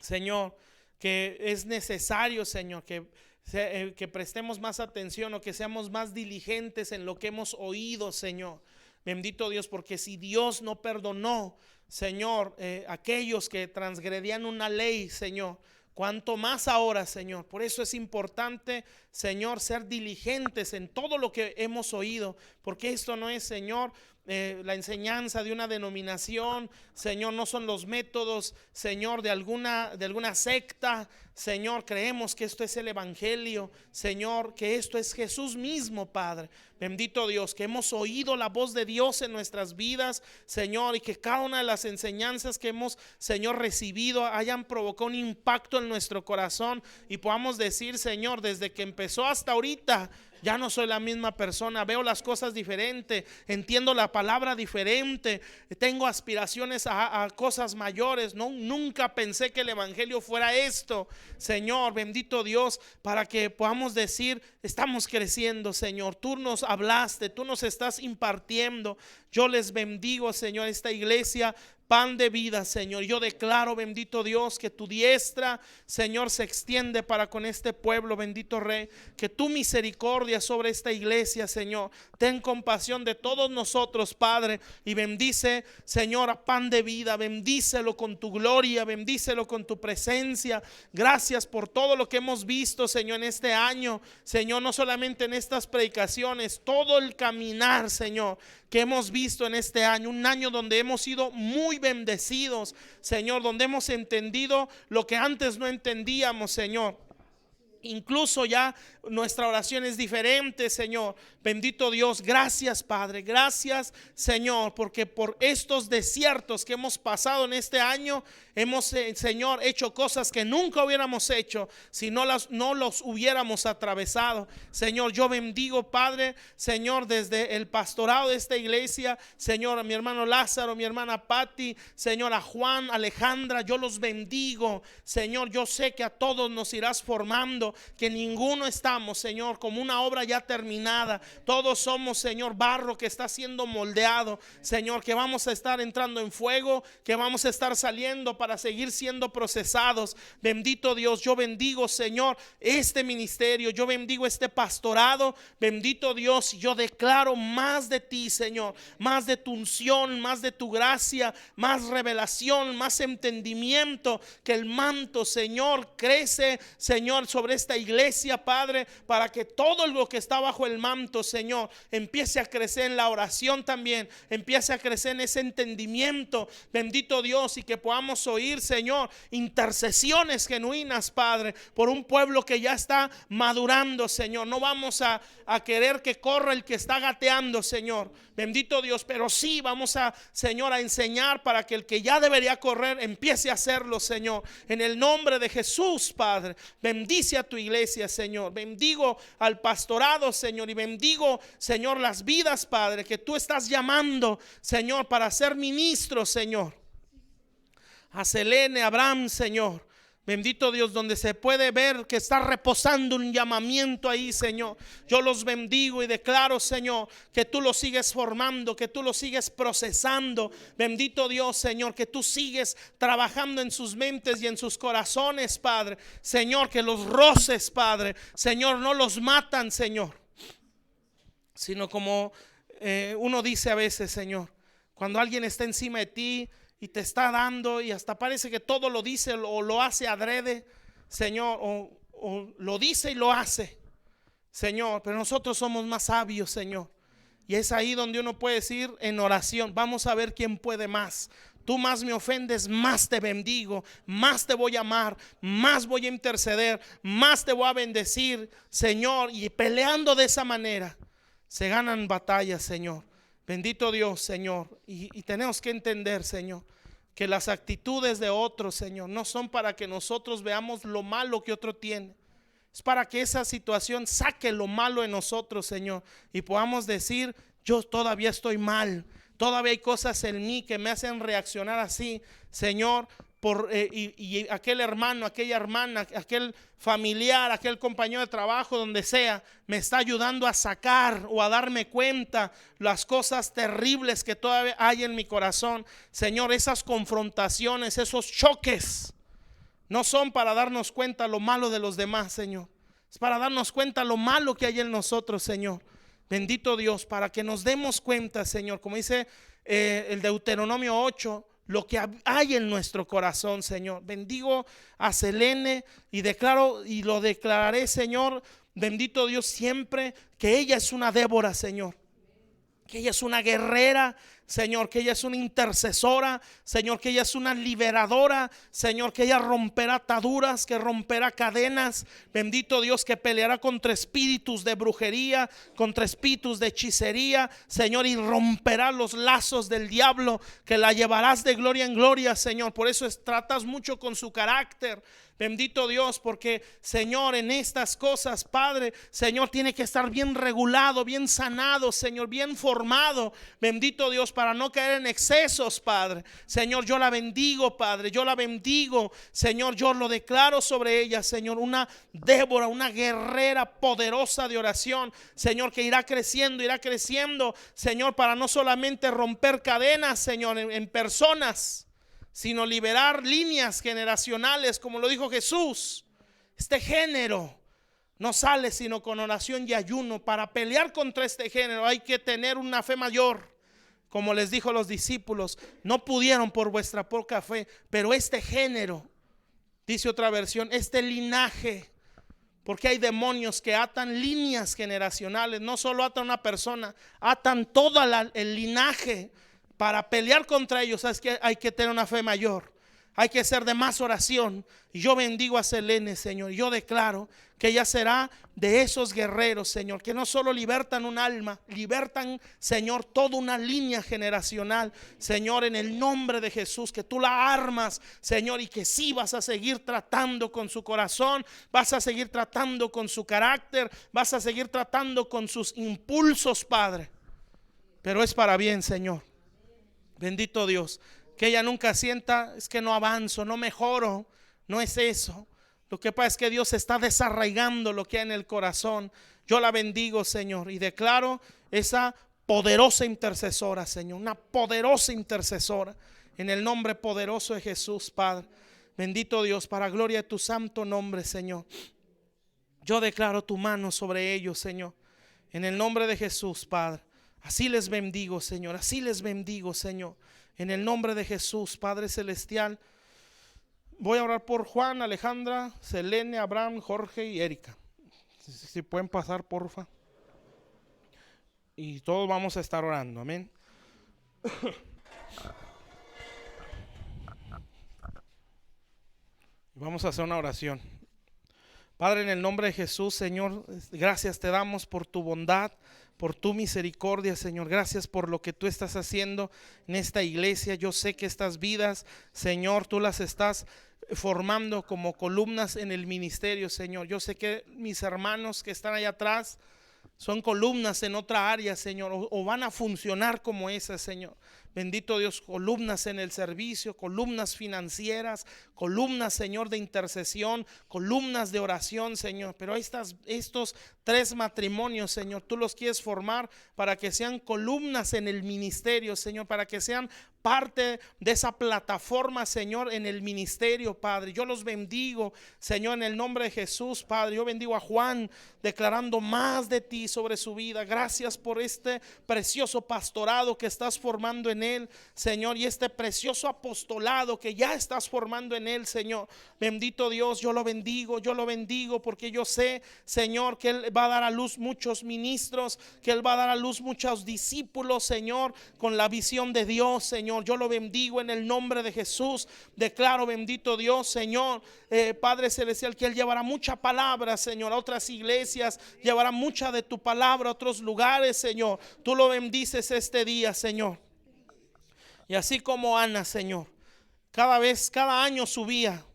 A: Señor, que es necesario, Señor, que prestemos más atención o que seamos más diligentes en lo que hemos oído, Señor. Bendito Dios, porque si Dios no perdonó, Señor, aquellos que transgredían una ley, Señor, cuanto más ahora, Señor. Por eso es importante, Señor, ser diligentes en todo lo que hemos oído, porque esto no es, Señor, la enseñanza de una denominación, Señor, no son los métodos, Señor, de alguna secta, Señor. Creemos que esto es el evangelio, Señor, que esto es Jesús mismo, Padre. Bendito Dios, que hemos oído la voz de Dios en nuestras vidas, Señor, y que cada una de las enseñanzas que hemos, Señor, recibido hayan provocado un impacto en nuestro corazón y podamos decir, Señor, desde que empezó hasta ahorita, ya no soy la misma persona, veo las cosas diferente, entiendo la palabra diferente, tengo aspiraciones a cosas mayores. No, nunca pensé que el evangelio fuera esto, Señor, bendito Dios, para que podamos decir, estamos creciendo, Señor, tú nos hablaste, tú nos estás impartiendo. Yo les bendigo, Señor, esta iglesia Pan de Vida, Señor. Yo declaro, bendito Dios, que tu diestra, Señor, se extiende para con este pueblo, bendito Rey. Que tu misericordia sobre esta iglesia, Señor. Ten compasión de todos nosotros, Padre, y bendice, Señor, a Pan de Vida. Bendícelo con tu gloria, bendícelo con tu presencia. Gracias por todo lo que hemos visto, Señor, en este año, Señor, no solamente en estas predicaciones, todo el caminar, Señor, que hemos visto en este año, un año donde hemos sido muy bendecidos, Señor, donde hemos entendido lo que antes no entendíamos, Señor. Incluso ya nuestra oración es diferente, Señor. Bendito Dios, gracias, Padre, gracias, Señor, porque por estos desiertos que hemos pasado en este año, hemos, Señor, hecho cosas que nunca hubiéramos hecho si no los hubiéramos atravesado. Señor, yo bendigo, Padre, Señor, desde el pastorado de esta iglesia, Señor, a mi hermano Lázaro, mi hermana Patti, Señor, a Juan, Alejandra, yo los bendigo, Señor. Yo sé que a todos nos irás formando, que ninguno estamos, Señor, como una obra ya terminada. Todos somos, Señor, barro que está siendo moldeado, Señor, que vamos a estar entrando en fuego, que vamos a estar saliendo para seguir siendo procesados. Bendito Dios, yo bendigo, Señor, este ministerio, yo bendigo este pastorado. Bendito Dios, yo declaro más de ti, Señor, más de tu unción, más de tu gracia, más revelación, más entendimiento. Que el manto, Señor, crece, Señor, sobre esta iglesia, Padre, para que todo lo que está bajo el manto, Señor, empiece a crecer en la oración también, empiece a crecer en ese entendimiento, bendito Dios, y que podamos oír, Señor, intercesiones genuinas, Padre, por un pueblo que ya está madurando, Señor. No vamos a querer que corra el que está gateando, Señor, bendito Dios, pero sí vamos a, Señor, a enseñar para que el que ya debería correr empiece a hacerlo, Señor, en el nombre de Jesús, Padre. Bendice a tu iglesia, Señor. Bendigo al pastorado, Señor, y bendigo, Señor, las vidas, Padre, que tú estás llamando, Señor, para ser ministros, Señor. A Selene, Abraham, Señor, bendito Dios, donde se puede ver que está reposando un llamamiento ahí, Señor. Yo los bendigo y declaro, Señor, que tú los sigues formando, que tú los sigues procesando. Bendito Dios, Señor, que tú sigues trabajando en sus mentes y en sus corazones, Padre. Señor, que los roces, Padre, Señor, no los matan, Señor, sino como uno dice a veces, Señor, cuando alguien está encima de ti y te está dando y hasta parece que todo lo dice o lo hace adrede, Señor, o lo dice y lo hace, Señor, pero nosotros somos más sabios, Señor, y es ahí donde uno puede decir en oración, vamos a ver quién puede más. Tú más me ofendes, más te bendigo, más te voy a amar, más voy a interceder, más te voy a bendecir, Señor, y peleando de esa manera se ganan batallas, Señor. Bendito Dios, Señor, y tenemos que entender, Señor, que las actitudes de otros, Señor, no son para que nosotros veamos lo malo que otro tiene. Es para que esa situación saque lo malo en nosotros, Señor, y podamos decir, yo todavía estoy mal, todavía hay cosas en mí que me hacen reaccionar así, Señor. Y aquel hermano, aquella hermana, aquel familiar, aquel compañero de trabajo, donde sea, me está ayudando a sacar o a darme cuenta las cosas terribles que todavía hay en mi corazón. Señor, esas confrontaciones, esos choques no son para darnos cuenta lo malo de los demás, Señor, es para darnos cuenta lo malo que hay en nosotros, Señor. Bendito Dios, para que nos demos cuenta, Señor, como dice el Deuteronomio 8, lo que hay en nuestro corazón, Señor. Bendigo a Selene y declaro y lo declararé, Señor, bendito Dios, siempre que ella es una Débora, Señor, que ella es una guerrera, Señor, que ella es una intercesora, Señor, que ella es una liberadora, Señor, que ella romperá ataduras, que romperá cadenas, bendito Dios, que peleará contra espíritus de brujería, contra espíritus de hechicería, Señor, y romperá los lazos del diablo, que la llevarás de gloria en gloria, Señor. Por eso tratas mucho con su carácter. Bendito Dios, porque Señor, en estas cosas, Padre, Señor, tiene que estar bien regulado, bien sanado, Señor, bien formado. Bendito Dios, para no caer en excesos, Padre. Señor, yo la bendigo, Padre, yo la bendigo, Señor, yo lo declaro sobre ella, Señor, una Débora, una guerrera poderosa de oración, Señor, que irá creciendo, Señor, para no solamente romper cadenas, Señor, en personas, sino liberar líneas generacionales, como lo dijo Jesús. Este género no sale sino con oración y ayuno. Para pelear contra este género hay que tener una fe mayor. Como les dijo a los discípulos, no pudieron por vuestra poca fe, pero este género, dice otra versión, este linaje, porque hay demonios que atan líneas generacionales, no solo atan una persona, atan todo el linaje. Para pelear contra ellos hay que tener una fe mayor, hay que ser de más oración. Y yo bendigo a Selene, Señor, yo declaro que ella será de esos guerreros, Señor, que no solo libertan un alma, libertan, Señor, toda una línea generacional, Señor, en el nombre de Jesús, que tú la armas, Señor, y que sí vas a seguir tratando con su corazón, vas a seguir tratando con su carácter, vas a seguir tratando con sus impulsos, Padre, pero es para bien, Señor. Bendito Dios, que ella nunca sienta es que no avanzo, no mejoro, no es eso. Lo que pasa es que Dios está desarraigando lo que hay en el corazón. Yo la bendigo, Señor, y declaro esa poderosa intercesora, Señor, una poderosa intercesora, en el nombre poderoso de Jesús, Padre. Bendito Dios, para gloria de tu santo nombre, Señor. Yo declaro tu mano sobre ellos, Señor, en el nombre de Jesús, Padre. Así les bendigo, Señor, así les bendigo, Señor, en el nombre de Jesús, Padre Celestial. Voy a orar por Juan, Alejandra, Selene, Abraham, Jorge y Erika. Si pueden pasar, porfa. Y todos vamos a estar orando, amén. Vamos a hacer una oración. Padre, en el nombre de Jesús, Señor, gracias te damos por tu bondad, por tu misericordia, Señor. Gracias por lo que tú estás haciendo en esta iglesia. Yo sé que estas vidas, Señor, tú las estás formando como columnas en el ministerio, Señor. Yo sé que mis hermanos que están allá atrás son columnas en otra área, Señor, o van a funcionar como esas, Señor. Bendito Dios, columnas en el servicio, columnas financieras, columnas, Señor, de intercesión, columnas de oración, Señor. Pero estos 3 matrimonios, Señor, tú los quieres formar para que sean columnas en el ministerio, Señor, para que sean parte de esa plataforma, Señor, en el ministerio, Padre. Yo los bendigo, Señor, en el nombre de Jesús, Padre. Yo bendigo a Juan, declarando más de ti sobre su vida. Gracias por este precioso pastorado que estás formando en él, Señor, y este precioso apostolado que ya estás formando en él, Señor. Bendito Dios, yo lo bendigo porque yo sé, Señor, que él va a dar a luz muchos ministros, que él va a dar a luz muchos discípulos, Señor, con la visión de Dios, Señor. Yo lo bendigo en el nombre de Jesús. Declaro, bendito Dios, Señor, Padre Celestial, que él llevará mucha palabra, Señor, a otras iglesias, llevará mucha de tu palabra a otros lugares, Señor. Tú lo bendices este día, Señor. Y así como Ana, Señor, cada año subía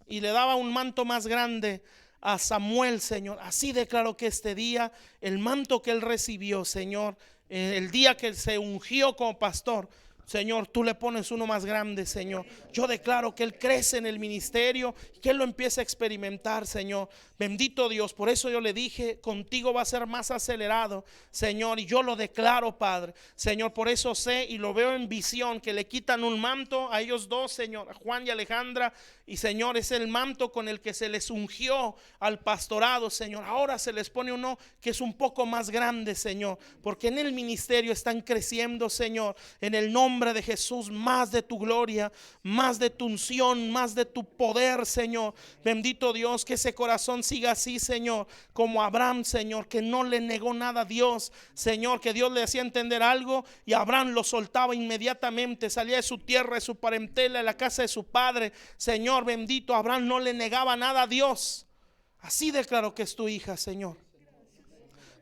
A: y le daba un manto más grande a Samuel, Señor. Así declaro que este día, el manto que él recibió, Señor, el día que se ungió como pastor, Señor, tú le pones uno más grande, Señor. Yo declaro que él crece en el ministerio, que él lo empieza a experimentar, Señor. Bendito Dios, por eso yo le dije, contigo va a ser más acelerado, Señor, y yo lo declaro, Padre. Señor, por eso sé y lo veo en visión, que le quitan un manto a ellos dos, Señor, a Juan y Alejandra, y Señor, es el manto con el que se les ungió al pastorado, Señor. Ahora se les pone uno que es un poco más grande, Señor, porque en el ministerio están creciendo, Señor, en el nombre nombre de Jesús, más de tu gloria, más de tu unción, más de tu poder, Señor. Bendito Dios, que ese corazón siga así, Señor, como Abraham, Señor, que no le negó nada a Dios, Señor, que Dios le hacía entender algo y Abraham lo soltaba inmediatamente, salía de su tierra, de su parentela, de la casa de su padre. Señor bendito, Abraham no le negaba nada a Dios. Así declaró que es tu hija, Señor.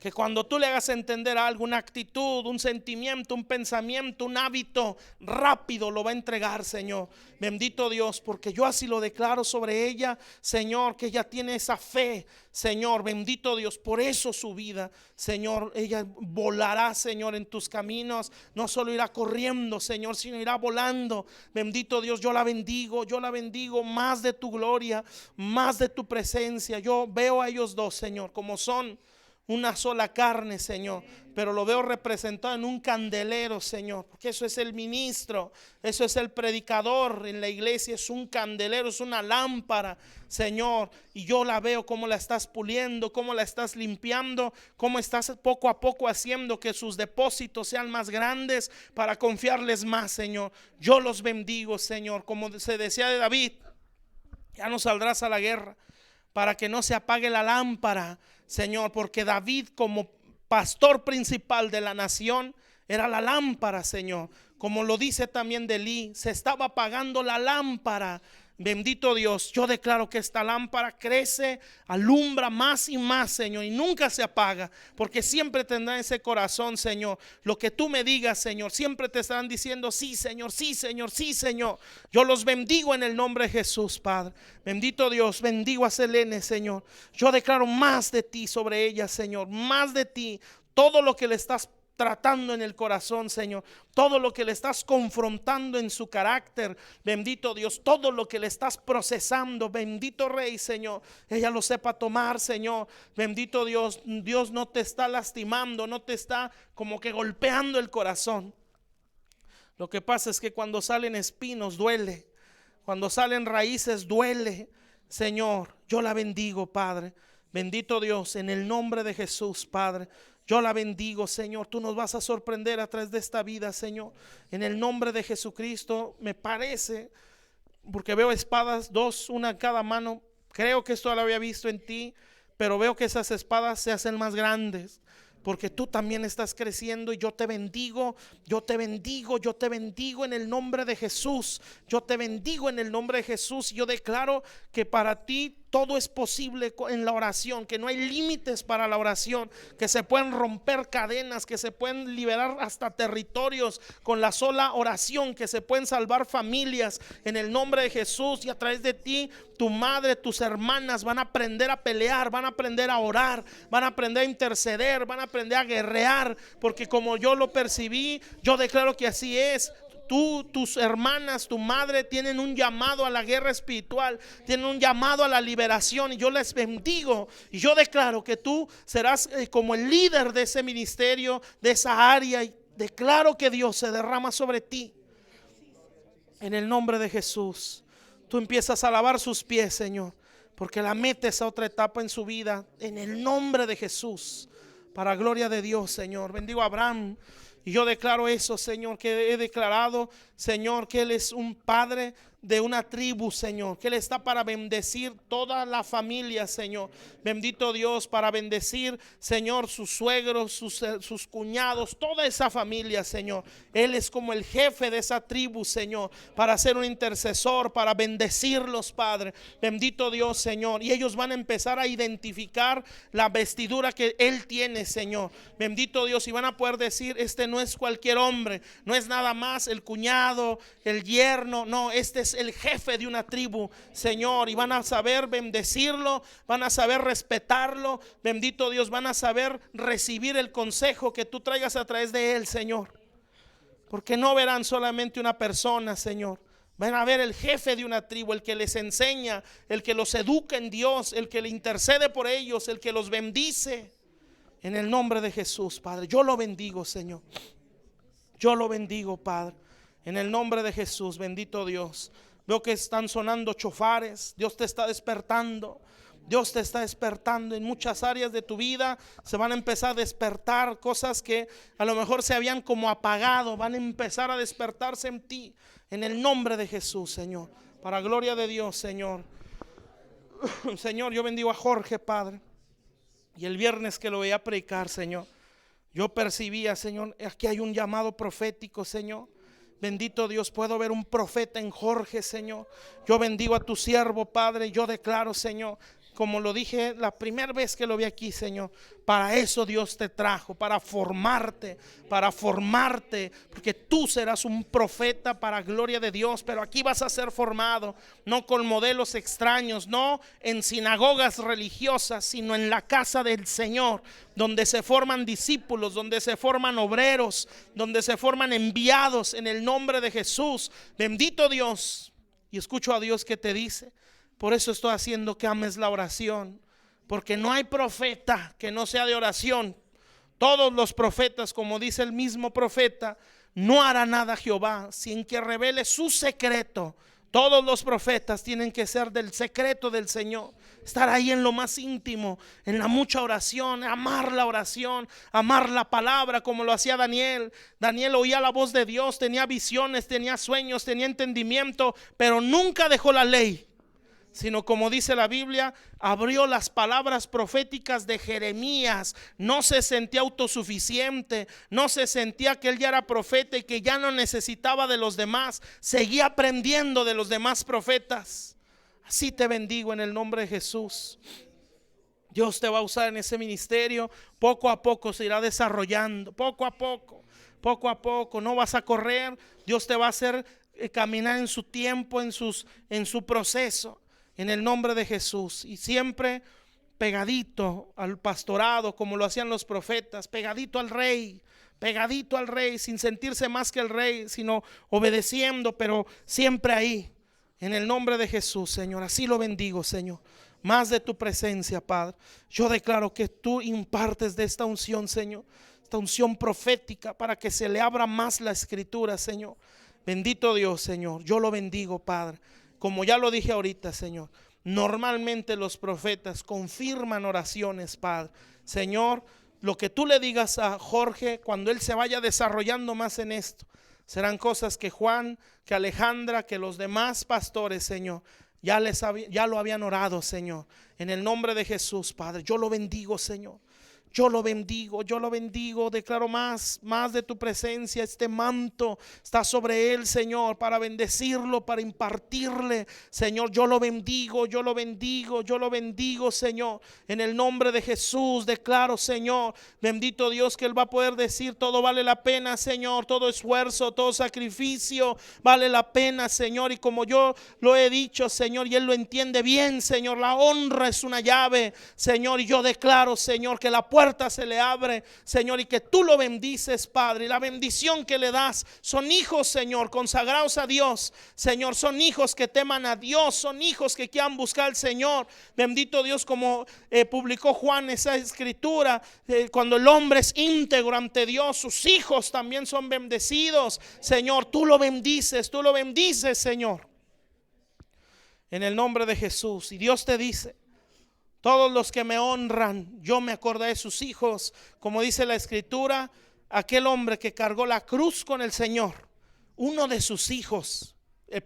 A: Que cuando tú le hagas entender algo, una actitud, un sentimiento, un pensamiento, un hábito, rápido lo va a entregar, Señor. Bendito Dios, porque yo así lo declaro sobre ella, Señor, que ella tiene esa fe, Señor. Bendito Dios, por eso su vida, Señor, ella volará, Señor, en tus caminos. No solo irá corriendo, Señor, sino irá volando. Bendito Dios, yo la bendigo más de tu gloria, más de tu presencia. Yo veo a ellos dos, Señor, como son una sola carne, Señor, pero lo veo representado en un candelero, Señor, porque eso es el ministro, eso es el predicador en la iglesia, es un candelero, es una lámpara, Señor, y yo la veo cómo la estás puliendo, cómo la estás limpiando, cómo estás poco a poco haciendo que sus depósitos sean más grandes para confiarles más, Señor. Yo los bendigo, Señor, como se decía de David, ya no saldrás a la guerra para que no se apague la lámpara, Señor, porque David, como pastor principal de la nación, era la lámpara, Señor. Como lo dice también de Elí, se estaba apagando la lámpara. Bendito Dios, yo declaro que esta lámpara crece, alumbra más y más, Señor, y nunca se apaga, porque siempre tendrá ese corazón, Señor. Lo que tú me digas, Señor, siempre te estarán diciendo sí, Señor, sí, Señor, sí, Señor. Yo los bendigo en el nombre de Jesús, Padre. Bendito Dios, bendigo a Selene, Señor. Yo declaro más de ti sobre ella, Señor, más de ti. Todo lo que le estás tratando en el corazón, Señor, todo lo que le estás confrontando en su carácter, bendito Dios, todo lo que le estás procesando, bendito Rey, Señor, ella lo sepa tomar, Señor. Bendito Dios, Dios no te está lastimando, no te está como que golpeando el corazón. Lo que pasa es que cuando salen espinos duele, cuando salen raíces duele, Señor. Yo la bendigo, Padre. Bendito Dios, en el nombre de Jesús, Padre. Yo la bendigo, Señor. Tú nos vas a sorprender a través de esta vida, Señor. En el nombre de Jesucristo, me parece, porque veo espadas, dos, una en cada mano. Creo que esto lo había visto en ti, pero veo que esas espadas se hacen más grandes, porque tú también estás creciendo. Y yo te bendigo, yo te bendigo, yo te bendigo en el nombre de Jesús. Yo te bendigo en el nombre de Jesús. Yo declaro que para ti todo es posible en la oración, que no hay límites para la oración, que se pueden romper cadenas, que se pueden liberar hasta territorios con la sola oración, que se pueden salvar familias en el nombre de Jesús. Y a través de ti, tu madre, tus hermanas van a aprender a pelear, van a aprender a orar, van a aprender a interceder, van a aprender a guerrear, porque como yo lo percibí, yo declaro que así es. Tú, tus hermanas, tu madre tienen un llamado a la guerra espiritual, tienen un llamado a la liberación, y yo les bendigo y yo declaro que tú serás como el líder de ese ministerio, de esa área, y declaro que Dios se derrama sobre ti en el nombre de Jesús. Tú empiezas a lavar sus pies, Señor, porque la metes a otra etapa en su vida en el nombre de Jesús, para gloria de Dios, Señor. Bendigo a Abraham. Y yo declaro eso, Señor, que he declarado, Señor, que Él es un padre de una tribu, Señor, que Él está para bendecir toda la familia, Señor. Bendito Dios, para bendecir, Señor, sus suegros, sus cuñados, toda esa familia, Señor. Él es como el jefe de esa tribu, Señor, para ser un intercesor, para bendecirlos, Padre. Bendito Dios, Señor. Y ellos van a empezar a identificar la vestidura que Él tiene, Señor. Bendito Dios, y van a poder decir, este no es cualquier hombre, no es nada más el cuñado, el yerno, no, este es el jefe de una tribu, Señor. Y van a saber bendecirlo, van a saber respetarlo. Bendito Dios, van a saber recibir el consejo que tú traigas a través de él, Señor. Porque no verán solamente una persona, Señor. Van a ver el jefe de una tribu, el que les enseña, el que los educa en Dios, el que le intercede por ellos, el que los bendice. En el nombre de Jesús, Padre, yo lo bendigo, Señor. Yo lo bendigo, Padre. En el nombre de Jesús, bendito Dios. Veo que están sonando chofares. Dios te está despertando. Dios te está despertando en muchas áreas de tu vida. Se van a empezar a despertar cosas que a lo mejor se habían como apagado. Van a empezar a despertarse en ti, en el nombre de Jesús, Señor, para gloria de Dios, Señor. Señor, yo bendigo a Jorge, Padre, y el viernes que lo veía predicar, Señor, yo percibía, Señor, aquí hay un llamado profético, Señor. Bendito Dios, puedo ver un profeta en Jorge, Señor. Yo bendigo a tu siervo, Padre. Yo declaro, Señor, como lo dije la primera vez que lo vi aquí, Señor, para eso Dios te trajo, para formarte, porque tú serás un profeta para gloria de Dios. Pero aquí vas a ser formado, no con modelos extraños, no en sinagogas religiosas, sino en la casa del Señor, donde se forman discípulos, donde se forman obreros, donde se forman enviados en el nombre de Jesús. Bendito Dios. Y escucho a Dios que te dice: por eso estoy haciendo que ames la oración, porque no hay profeta que no sea de oración. Todos los profetas, como dice el mismo profeta, no hará nada Jehová sin que revele su secreto. Todos los profetas tienen que ser del secreto del Señor, estar ahí en lo más íntimo, en la mucha oración, amar la oración, amar la palabra, como lo hacía Daniel. Daniel oía la voz de Dios, tenía visiones, tenía sueños, tenía entendimiento, pero nunca dejó la ley, sino, como dice la Biblia, abrió las palabras proféticas de Jeremías. No se sentía autosuficiente, no se sentía que él ya era profeta y que ya no necesitaba de los demás. Seguía aprendiendo de los demás profetas. Así te bendigo en el nombre de Jesús. Dios te va a usar en ese ministerio. Poco a poco se irá desarrollando, poco a poco. No vas a correr. Dios te va a hacer caminar en su tiempo, en su proceso, en el nombre de Jesús. Y siempre pegadito al pastorado, como lo hacían los profetas, pegadito al rey, sin sentirse más que el rey, sino obedeciendo, pero siempre ahí, en el nombre de Jesús, Señor. Así lo bendigo, Señor. Más de tu presencia, Padre. Yo declaro que tú impartes de esta unción, Señor, esta unción profética, para que se le abra más la escritura, Señor. Bendito Dios, Señor. Yo lo bendigo, Padre. Como ya lo dije ahorita, Señor, normalmente los profetas confirman oraciones, Padre. Señor, lo que tú le digas a Jorge cuando él se vaya desarrollando más en esto, serán cosas que Juan, que Alejandra, que los demás pastores, Señor, ya lo habían orado, Señor. En el nombre de Jesús, Padre, yo lo bendigo, Señor. Yo lo bendigo, declaro más de tu presencia. Este manto está sobre él, Señor, para bendecirlo, para impartirle, Señor. Yo lo bendigo, Señor. En el nombre de Jesús declaro, Señor, bendito Dios, que él va a poder decir: todo vale la pena, Señor, todo esfuerzo, todo sacrificio vale la pena, Señor. Y como yo lo he dicho, Señor, y él lo entiende bien, Señor, la honra es una llave, Señor. Y yo declaro, Señor, que la puerta se le abre, Señor, y que tú lo bendices, Padre. Y la bendición que le das, son hijos, Señor, consagrados a Dios, Señor. Son hijos que teman a Dios, son hijos que quieran buscar al Señor. Bendito Dios, como publicó Juan esa escritura, cuando el hombre es íntegro ante Dios, sus hijos también son bendecidos, Señor. Tú lo bendices, Señor, en el nombre de Jesús. Y Dios te dice: todos los que me honran, yo me acordaré de sus hijos. Como dice la escritura, aquel hombre que cargó la cruz con el Señor, uno de sus hijos,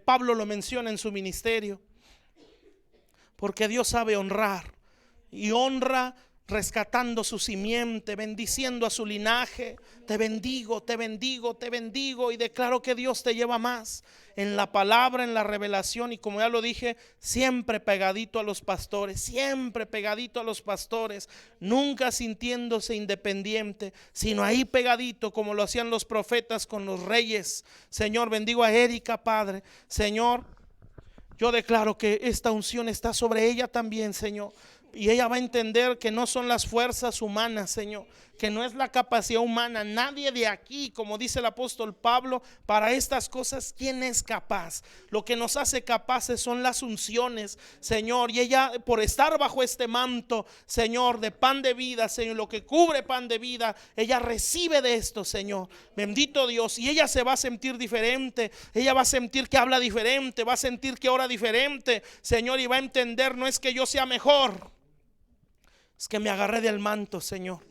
A: Pablo lo menciona en su ministerio, porque Dios sabe honrar, y honra rescatando su simiente, bendiciendo a su linaje. Te bendigo, y declaro que Dios te lleva más en la palabra, en la revelación. Y como ya lo dije, siempre pegadito a los pastores, nunca sintiéndose independiente, sino ahí pegadito, como lo hacían los profetas con los reyes. Señor, bendigo a Erika, Padre. Señor, yo declaro que esta unción está sobre ella también, Señor, Y ella va a entender que no son las fuerzas humanas, Señor, que no es la capacidad humana. Nadie de aquí, como dice el apóstol Pablo, para estas cosas, ¿quién es capaz? Lo que nos hace capaces son las unciones, Señor. Y ella, por estar bajo este manto, Señor, de pan de vida, Señor, lo que cubre pan de vida, ella recibe de esto, Señor. Bendito Dios. Y ella se va a sentir diferente. Ella va a sentir que habla diferente, va a sentir que ora diferente, Señor, y va a entender, no es que yo sea mejor, es que me agarré del manto, Señor.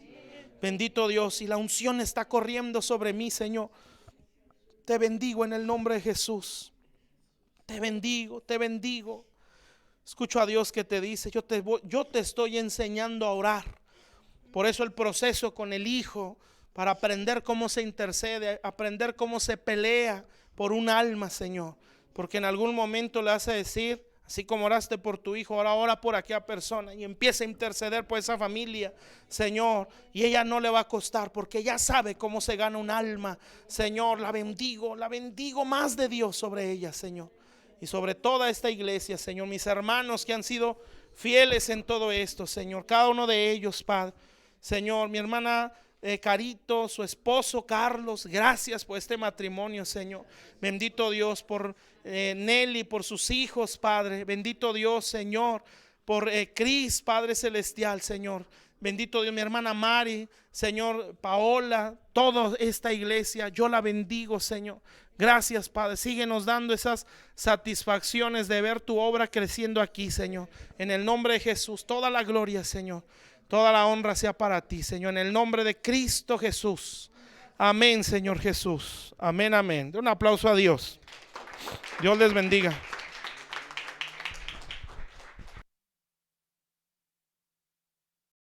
A: Bendito Dios. Y la unción está corriendo sobre mí, Señor. Te bendigo en el nombre de Jesús. Te bendigo, te bendigo. Escucho a Dios que te dice, yo te estoy enseñando a orar. Por eso el proceso con el Hijo, para aprender cómo se intercede, aprender cómo se pelea por un alma, Señor. Porque en algún momento le vas a decir, así como oraste por tu hijo, ahora ora por aquella persona, y empieza a interceder por esa familia, Señor. Y ella no le va a costar, porque ya sabe cómo se gana un alma, Señor. La bendigo más de Dios sobre ella, Señor, y sobre toda esta iglesia, Señor. Mis hermanos que han sido fieles en todo esto, Señor, cada uno de ellos, Padre, Señor. Mi hermana Carito, su esposo Carlos, gracias por este matrimonio, Señor. Bendito Dios por Nelly, por sus hijos, Padre. Bendito Dios, Señor, por Cris, Padre celestial, Señor. Bendito Dios, mi hermana Mari, Señor, Paola, toda esta iglesia, yo la bendigo, Señor. Gracias, Padre. Síguenos dando esas satisfacciones de ver tu obra creciendo aquí, Señor. En el nombre de Jesús, toda la gloria, Señor. Toda la honra sea para ti, Señor, en el nombre de Cristo Jesús. Amén, Señor Jesús. Amén, amén. De un aplauso a Dios. Dios les bendiga.